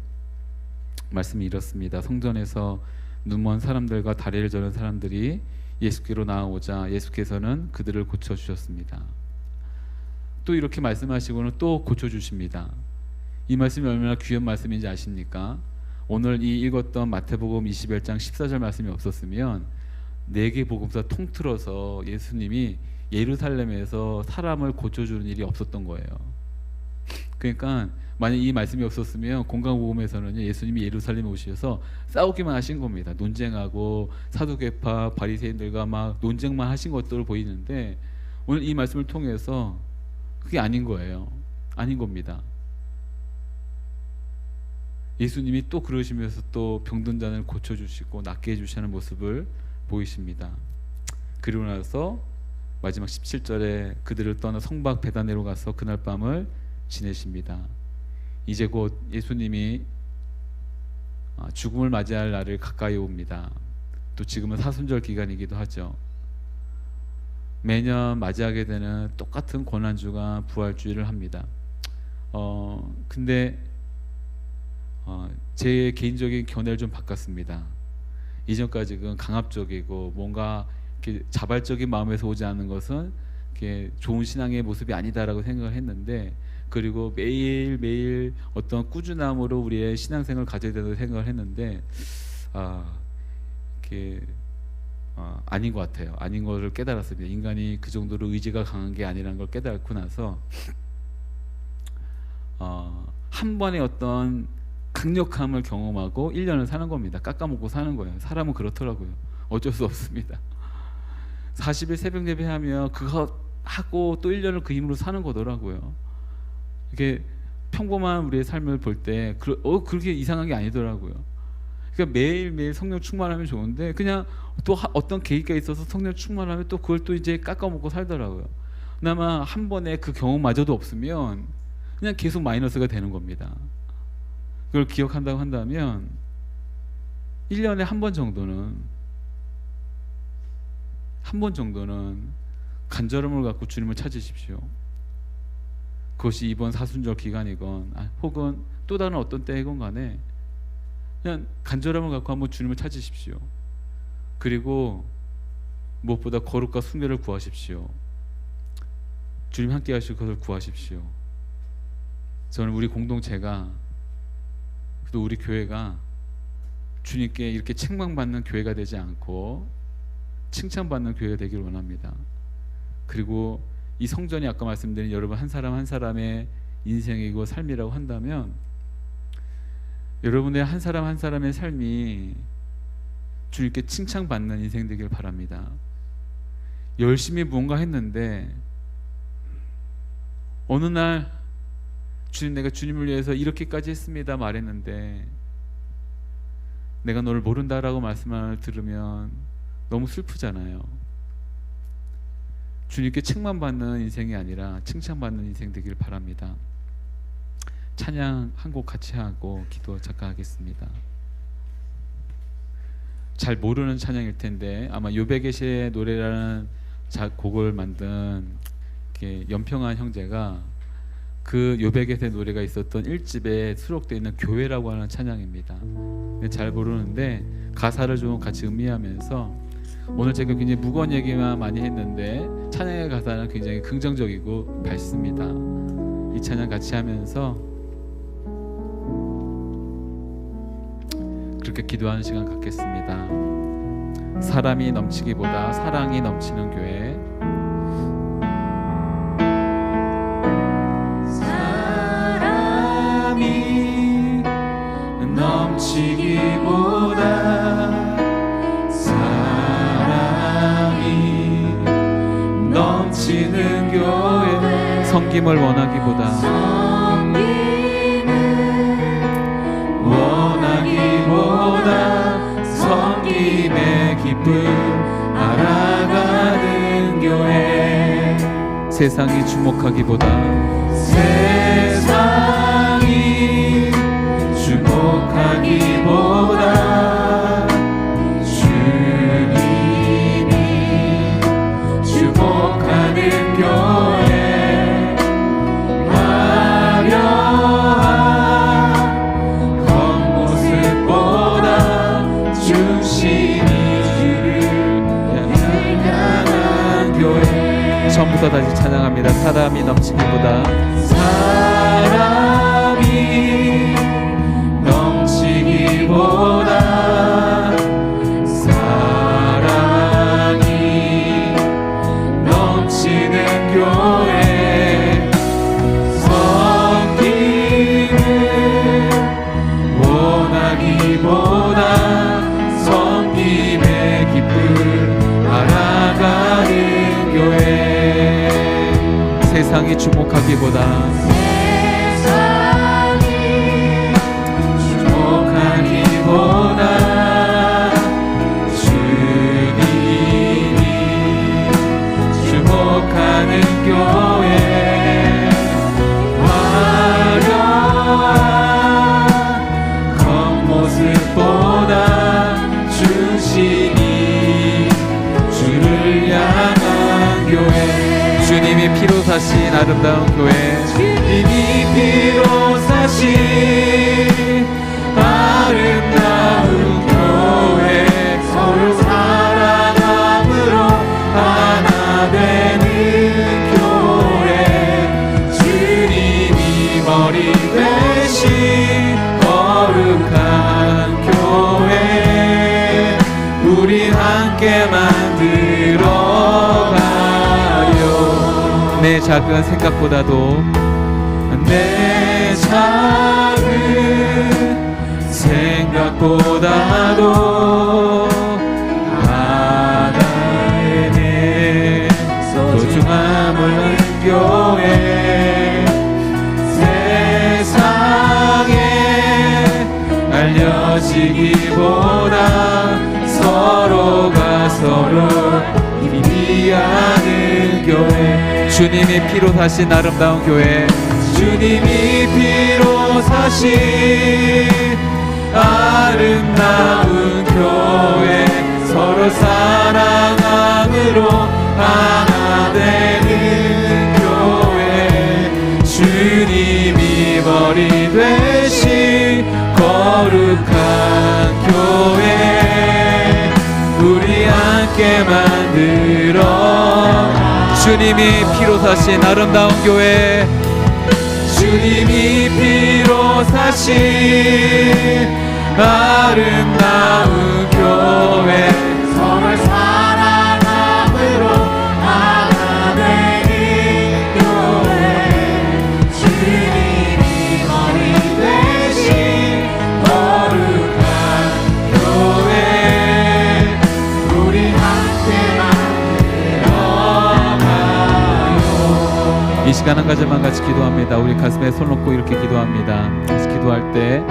말씀이 이렇습니다. 성전에서 눈먼 사람들과 다리를 저는 사람들이 예수께로 나아오자 예수께서는 그들을 고쳐주셨습니다. 또 이렇게 말씀하시고는 또 고쳐주십니다. 이 말씀이 얼마나 귀한 말씀인지 아십니까? 오늘 이 읽었던 마태복음 21장 14절 말씀이 없었으면 4개 복음서 통틀어서 예수님이 예루살렘에서 사람을 고쳐주는 일이 없었던 거예요. 그러니까 만약 이 말씀이 없었으면 공강복음에서는 예수님이 예루살렘에 오셔서 싸우기만 하신 겁니다. 논쟁하고 사두개파 바리새인들과 논쟁만 하신 것들을 보이는데, 오늘 이 말씀을 통해서 그게 아닌 거예요. 아닌 겁니다. 예수님이 또 그러시면서 또 병든 자를 고쳐주시고 낫게 해주시는 모습을 보이십니다. 그리고 나서 마지막 17절에 그들을 떠나 성박 베다네로 가서 그날 밤을 지내십니다. 이제 곧 예수님이 죽음을 맞이할 날을 가까이 옵니다. 또 지금은 사순절 기간이기도 하죠. 매년 맞이하게 되는 똑같은 고난주가 부활주일을 합니다. 근데 제 개인적인 견해를 좀 바꿨습니다. 이전까지는 강압적이고 뭔가 이렇게 자발적인 마음에서 오지 않는 것은 이렇게 좋은 신앙의 모습이 아니다라고 생각을 했는데, 그리고 매일매일 어떤 꾸준함으로 우리의 신앙생활을 가져야 된다고 생각을 했는데 이렇게 아닌 것 같아요. 아닌 것을 깨달았습니다. 인간이 그 정도로 의지가 강한 게 아니라는 걸 깨닫고 나서 한 번의 어떤 강력함을 경험하고 1년을 사는 겁니다. 깎아먹고 사는 거예요. 사람은 그렇더라고요. 어쩔 수 없습니다. 40일 새벽 예배하며 그거 하고 또 1년을 그 힘으로 사는 거더라고요. 이게 평범한 우리의 삶을 볼 때 그렇게 이상한 게 아니더라고요. 그러니까 매일매일 성령 충만하면 좋은데 그냥 또 어떤 계기가 있어서 성령 충만하면 또 그걸 또 이제 깎아먹고 살더라고요. 그나마 한 번에 그 경험마저도 없으면 그냥 계속 마이너스가 되는 겁니다. 그걸 기억한다고 한다면 1년에 한 번 정도는 간절함을 갖고 주님을 찾으십시오. 그것이 이번 사순절 기간이건 혹은 또 다른 어떤 때이건 간에 그냥 간절함을 갖고 한번 주님을 찾으십시오. 그리고 무엇보다 거룩과 순결을 구하십시오. 주님 함께 하실 것을 구하십시오. 저는 우리 공동체가 또 우리 교회가 주님께 이렇게 책망받는 교회가 되지 않고 칭찬받는 교회가 되길 원합니다. 그리고 이 성전이 아까 말씀드린 여러분 한 사람 한 사람의 인생이고 삶이라고 한다면 여러분의 한 사람 한 사람의 삶이 주님께 칭찬받는 인생 되길 바랍니다. 열심히 무언가 했는데 어느 날 주님, 내가 주님을 위해서 이렇게까지 했습니다 말했는데 내가 너를 모른다라고 말씀을 들으면 너무 슬프잖아요. 주님께 책망받는 인생이 아니라 칭찬받는 인생 되길 바랍니다. 찬양 한 곡 같이 하고 기도 잠깐 하겠습니다. 잘 모르는 찬양일 텐데 아마 요백의시의 노래라는 곡을 만든 연평한 형제가 그 요백의시의 노래가 있었던 1집에 수록되어 있는 교회라고 하는 찬양입니다. 잘 모르는데 가사를 좀 같이 음미하면서 오늘 제가 굉장히 무거운 얘기만 많이 했는데 찬양의 가사는 굉장히 긍정적이고 밝습니다. 이 찬양 같이 하면서 그렇게 기도하는 시간 갖겠습니다. 사람이 넘치기보다 사랑이 넘치는 교회. 사람이 넘치기보다 넘치는 교회. 섬김을 원하기보다 섬김의 기쁨 알아가는 교회. 세상이 주목하기보다 처음부터 다시 찬양합니다. 사람이 넘치기보다 사랑이 넘치는 교회. 섬김을 원하기보다 섬김의 기쁨 알아가는 교회. 세상이 주목하기보다 주님이 주목하는 교회. 화려한 겉모습보다 중심이 주를 향한 교회. 주님이 피로 사신 아름다운 교회. 주님이 피로 사신 아름다운 교회. 서로 사랑함으로 하나 되는 교회. 주님이 머리 되신 거룩한 교회. 우리 함께 만들어 내 작은 생각보다도 내 작은 생각보다도 바다에 내 소중함을 교회. 세상이 나눠지기보다 서로가 서로 이해하는 교회, 주님이 피로 사신 아름다운 교회, 주님이 피로 사신 아름다운 교회, 서로 사랑함으로 하나 되는 교회, 주님이 머리 되신 거룩한 교회, 우리 함께 만들어 주님이 피로 사신 아름다운 교회, 주님이 피로 사신 아름다운 교회, 서로 사랑함으로 하나 되는 교회, 주님이 머리 되신 거룩한 교회, 우리 함께 만들어가요. 이 시간 한 가지만 같이 기도합니다. 우리 가슴에 손 놓고 이렇게 기도합니다. 같이 기도할 때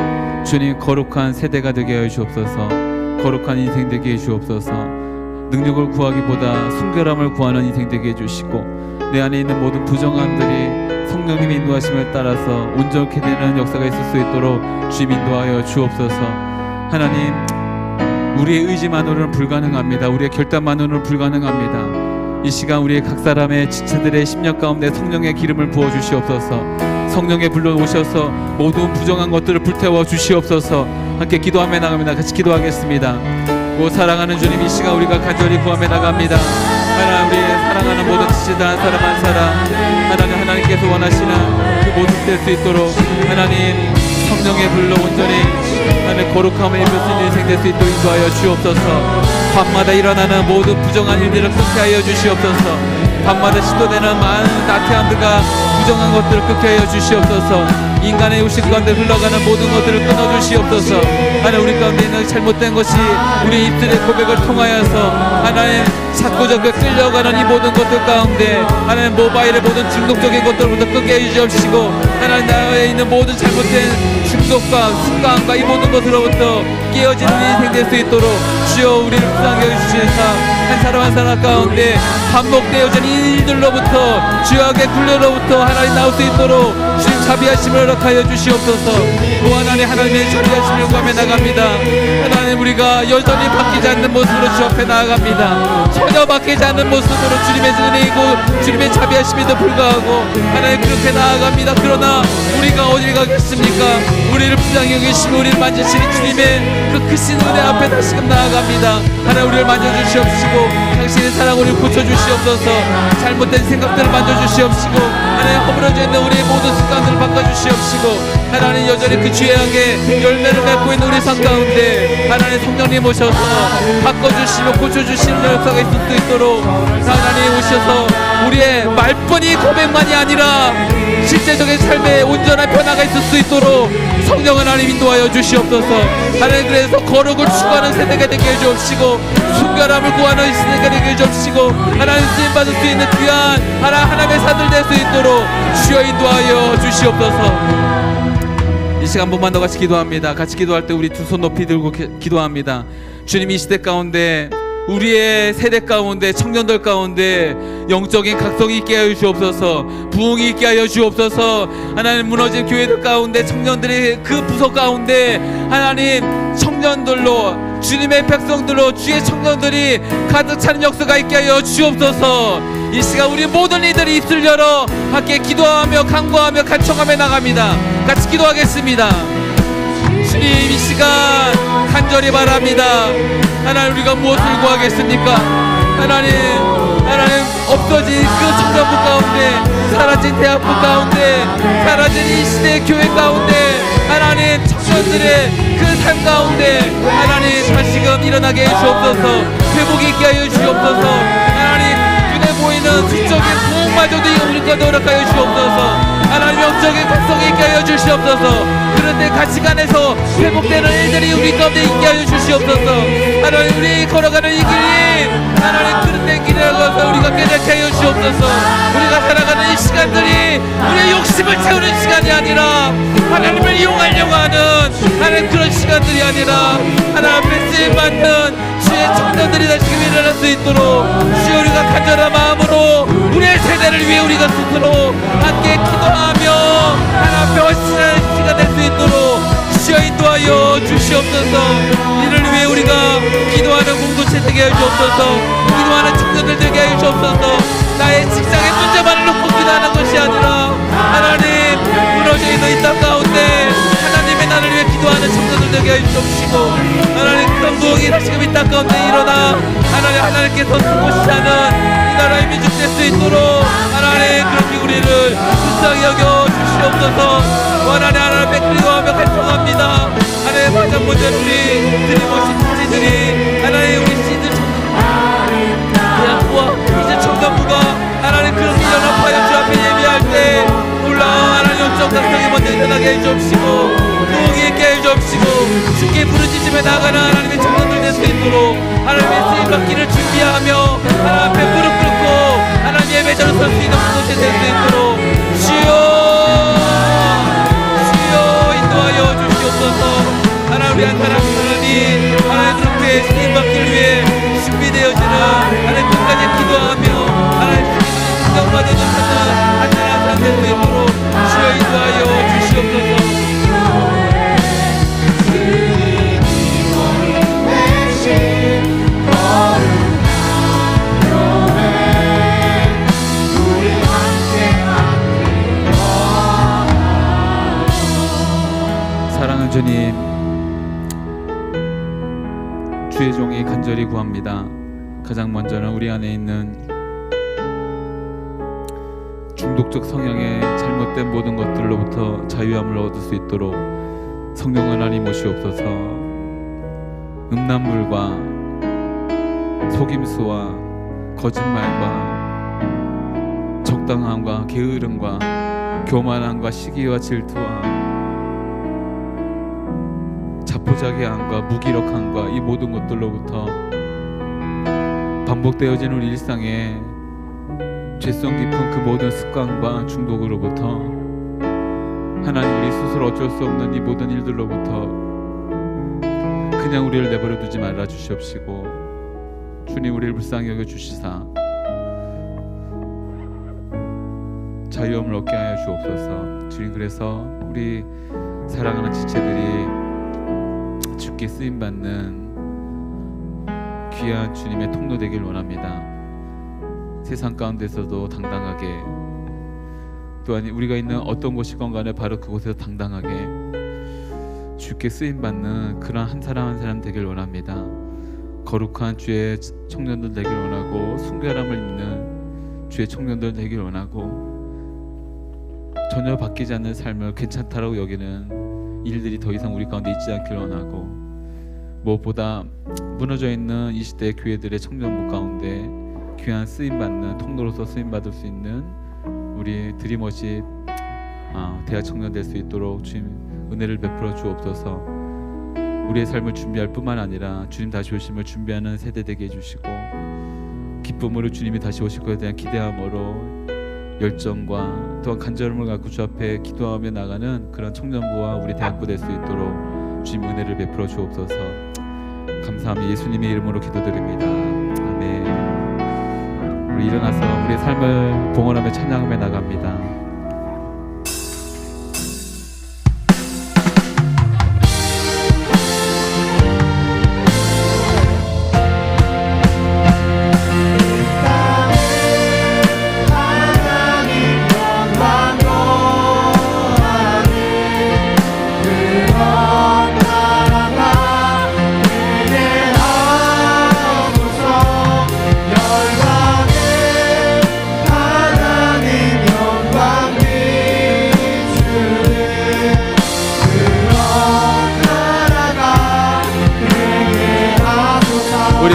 주님, 거룩한 세대가 되게 하여 주옵소서, 거룩한 인생 되게 해 주옵소서, 능력을 구하기보다 순결함을 구하는 인생 되게 해주시고, 내 안에 있는 모든 부정함들이 성령님의 인도하심을 따라서 온전케 되는 역사가 있을 수 있도록 주님 인도하여 주옵소서. 하나님, 우리의 의지만으로는 불가능합니다. 우리의 결단만으로는 불가능합니다. 이 시간 우리의 각 사람의 지체들의 심령 가운데 성령의 기름을 부어 주시옵소서. 성령에 불러오셔서 모든 부정한 것들을 불태워 주시옵소서. 함께 기도하며 나갑니다. 같이 기도하겠습니다. 오 사랑하는 주님, 이 시간 우리가 간절히 구하며 나갑니다. 하나님, 우리의 사랑하는 모든 지체들 한 사람 한 사람, 하나님, 하나님께서 원하시는 그 모습 될 수 있도록 하나님 성령의 불로 온전히 하나님 거룩함을 입을 수 있는 인생 될 수 있도록 인도하여 주옵소서. 밤마다 일어나는 모든 부정한 일들을 끊게 하여 주시옵소서. 밤마다 시도되는 많은 나태함들과 부정한 것들을 끊게 하여 주시옵소서. 인간의 의식 가운데 흘러가는 모든 것들을 끊어주시옵소서. 하나님, 우리 가운데 있는 잘못된 것이 우리 입술의 고백을 통하여서 하나님 자꾸자꾸 끌려가는 이 모든 것들 가운데 하나님 모바일의 모든 중독적인 것들부터 끊게 해주시옵시고, 하나님 나에 있는 모든 잘못된 중독과 습관과 이 모든 것으로부터 깨어지는 인생 될 수 있도록 주여 우리를 불쌍히 여겨주시사 한 사람 한 사람 가운데 반복되어진 이 일들로부터 주역의 굴레로부터 하나님 나올 수 있도록 주님 자비하심을 허락하여 주시옵소서. 또 하나님의 자비하심을 구하며 나갑니다. 하나님, 우리가 여전히 바뀌지 않는 모습으로 주 앞에 나아갑니다. 전혀 바뀌지 않는 모습으로 주님의 은혜이고 주님의 자비하심에도 불구하고 하나님 그렇게 나아갑니다. 그러나 우리가 어디 가겠습니까? 우리를 불쌍히 여기시고 우리를 만지시는 주님의 그 크신 은혜 앞에 다시금 나아갑니다. 하나님, 우리를 만져주시옵시고 당신의 사랑 우리를 고쳐주시옵소서. 잘못된 생각들을 만져주시옵시고 하나님, 허물어져 있는 우리의 모든 습관들을 바꿔주시옵시고, 하나님 여전히 그 죄악의 열매를 맺고 있는 우리 삶 가운데 하나님 성령님 오셔서 바꿔주시며 고쳐주시는 역사가 있을 수 있도록 하나님 오셔서 우리의 말뿐이 고백만이 아니라 실제적인 삶에 온전한 변화가 있을 수 있도록 성령 하나님 인도하여 주시옵소서. 하나님, 그래서 거룩을 추구하는 세대가 되게 해주옵시고 순결함을 구하는 세대가 되게 해주옵시고 하나님 쓰임받을 수 있는 귀한 하나님의 사들 될 수 있도록 주여 인도하여 주시옵소서. 이 시간 한 번만 더 같이 기도합니다. 같이 기도할 때 우리 두 손 높이 들고 기도합니다. 주님, 이 시대 가운데 우리의 세대 가운데 청년들 가운데 영적인 각성이 있게 하여 주옵소서. 부흥이 있게 하여 주옵소서. 하나님, 무너진 교회들 가운데 청년들이 그 부서 가운데 하나님 청년들로 주님의 백성들로 주의 청년들이 가득 차는 역사가 있게 하여 주옵소서. 이 시간 우리 모든 이들이 입술 열어 함께 기도하며 간구하며 간청하며 나갑니다. 같이 기도하겠습니다. 주님, 이 시간 간절히 바랍니다. 하나님, 우리가 무엇을 구하겠습니까? 하나님 없어진 그 청년부 가운데, 사라진 대학부 가운데, 사라진 이 시대의 교회 가운데 하나님 청년들의 그 삶 가운데 하나님 다시금 일어나게 해주옵소서. 회복이 있게 하여 주옵소서. 하나님, 눈에 보이는 수적인 부흥마저도 우리 가운데 허락하여 주옵소서. 하나님, 영적인 각성이 있게 하여 주시옵소서. 그런데 가치관에서 회복되는 일들이 우리 가운데 있게 하여 주시옵소서. 하나님, 우리 걸어가는 이 길이 하나님 그릇된 길이라고 해서 우리가 깨닫게 하여 주옵소서. 우리가 살아가는 이 시간들이 우리의 욕심을 채우는 시간이 아니라 하나님을 이용하려고 하는 하나님 하나님 그런 시간들이 아니라 하나님 앞에 쓰임받는 주의 청년들이 다시금 일어날 수 있도록 주여 우리가 간절한 마음으로 우리의 세대를 위해 우리가 스스로 함께 기도하며 하나님 앞에 헌신하는 시간 될 수 있도록 주여 인도하여 주시옵소서. 이를 위해 우리가 기도하는 공동체 되게 하여 주옵소서. 기도하는 청년들 되게 하여 주옵소서. 나의 직장의 문제만을 놓고 기도하는 것이 아니라 하나님 무너져 있는 이 땅 가운데 하나님의 나를 위해 기도하는 청년들 되게 하여 주옵시고 하나님 그런 부흥이 다시금 이 땅 가운데 일어나 하나님께서 승고시하는 이 나라의 민족 될 수 있도록 하나님 그렇게 우리를 불쌍히 여겨 주시옵소서. 하나님 기도하며 간청합니다. 하나님 가장 먼저 우리 드림워십 사제들이 하나님 우리 시즌 대학부와 이제 청년부가 하나님 그렇게 연합하여 주 앞에 예배할 때 놀라운 하나님 영적 각성이 먼저 일어나게 해주옵시고 부흥이 있게 해주옵시고 주께 부르짖으며 나가는 하나님의 청년들 될 수 있도록 하나님의 쓰임받기를 준비하며 하나님 앞에 무릎 꿇고 하나님 예배자로 설 수 있는 공동체 될 수 있도록 주여 인도하여 주시옵소서. 하나님 우리 한 사람 하나님 그렇게 쓰임받기를 위해 준비되어지는 하나님 끝까지 기도하며 하나님 인정받는 한 사람 될 수 있도록 주여 인도하여 주시옵소서. 사랑하는 주님, 주의 종이 간절히 구합니다. 가장 먼저는 우리 안에 있는 중독적 성향의 잘못된 모든 것들로부터 자유함을 얻을 수 있도록 성령 하나님 모시옵소서. 음란물과 속임수와 거짓말과 적당함과 게으름과 교만함과 시기와 질투와 자포자기함과 무기력함과 이 모든 것들로부터 반복되어지는 우리 일상에 죄성 깊은 그 모든 습관과 중독으로부터 하나님 우리 스스로 어쩔 수 없는 이 모든 일들로부터 그냥 우리를 내버려 두지 말아 주시옵시고 주님 우리를 불쌍히 여겨 주시사 자유함을 얻게 하여 주옵소서. 주님 그래서 우리 사랑하는 지체들이 주께 쓰임받는 귀한 주님의 통로 되길 원합니다. 세상 가운데서도 당당하게 또한 우리가 있는 어떤 곳이건 간에 바로 그곳에서 당당하게 주께 쓰임받는 그런 한 사람 되길 원합니다. 거룩한 주의 청년들 되길 원하고 순결함을 입는 주의 청년들 되길 원하고 전혀 바뀌지 않는 삶을 괜찮다라고 여기는 일들이 더 이상 우리 가운데 있지 않길 원하고 무엇보다 무너져 있는 이 시대 교회들의 청년부 가운데 귀한 쓰임받는 통로로서 쓰임받을 수 있는 우리 드림워십 대학 청년 될 수 있도록 주님 은혜를 베풀어 주옵소서. 우리의 삶을 준비할 뿐만 아니라 주님 다시 오심을 준비하는 세대 되게 해주시고 기쁨으로 주님이 다시 오실 것에 대한 기대함으로 열정과 또한 간절함을 갖고 주 앞에 기도하며 나가는 그런 청년부와 우리 대학부 될 수 있도록 주님 은혜를 베풀어 주옵소서. 감사하며 예수님의 이름으로 기도드립니다. 아멘. 우리 일어나서 우리의 삶을 봉헌하며 찬양하며 나갑니다.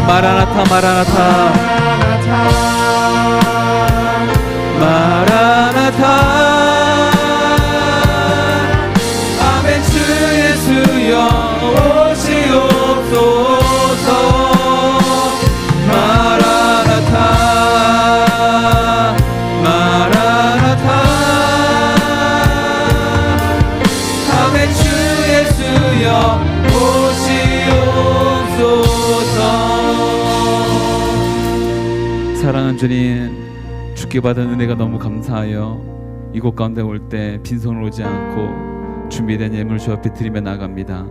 마라나타 마라나타 마라나타 아멘. 주 예수여 오시옵소서. 마라나타 마라나타 아멘. 주 예수여 사랑하는 주님, 주께 받은 은혜가 너무 감사하여 이곳 가운데 올 때 빈손으로 오지 않고 준비된 예물을 주 앞에 드리며 나아갑니다.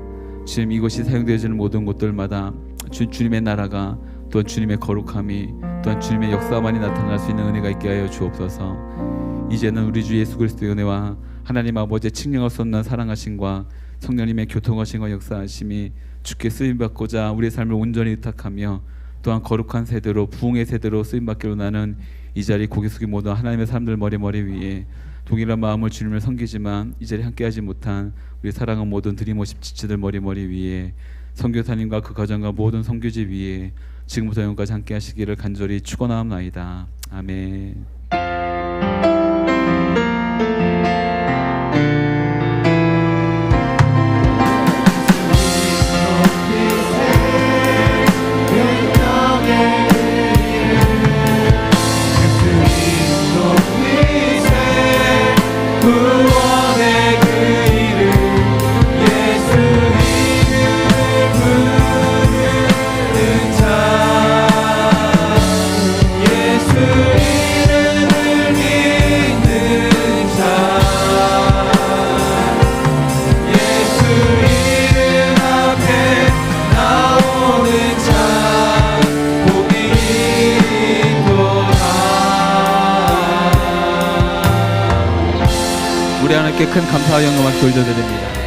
지금 이곳이 사용되어지는 모든 곳들마다 주님의 나라가, 또한 주님의 거룩함이, 또한 주님의 역사만이 나타날 수 있는 은혜가 있게 하여 주옵소서. 이제는 우리 주 예수 그리스도의 은혜와 하나님 아버지의 칙령할 수 없는 사랑하심과 성령님의 교통하심과 역사하심이 주께 쓰임받고자 우리의 삶을 온전히 의탁하며 또한 거룩한 세대로, 부흥의 세대로 쓰임받기로 나는 이 자리 고개 숙이 모든 하나님의 사람들 머리 위에 동일한 마음을 주님을 섬기지만 이 자리에 함께하지 못한 우리 사랑하는 모든 드림워십 지체들 머리 위에, 선교사님과 그 가정과 모든 선교지 위에 지금부터 영원까지 함께하시기를 간절히 축원하옵나이다. 아멘. 구원의 그 이름 예수 이름을 부르는 자, 예수 이름을 믿는 자, 예수 이름 앞에 나오는 자 복이 있도다. 우리 하나님께 큰 감사와 영광을 돌려드립니다.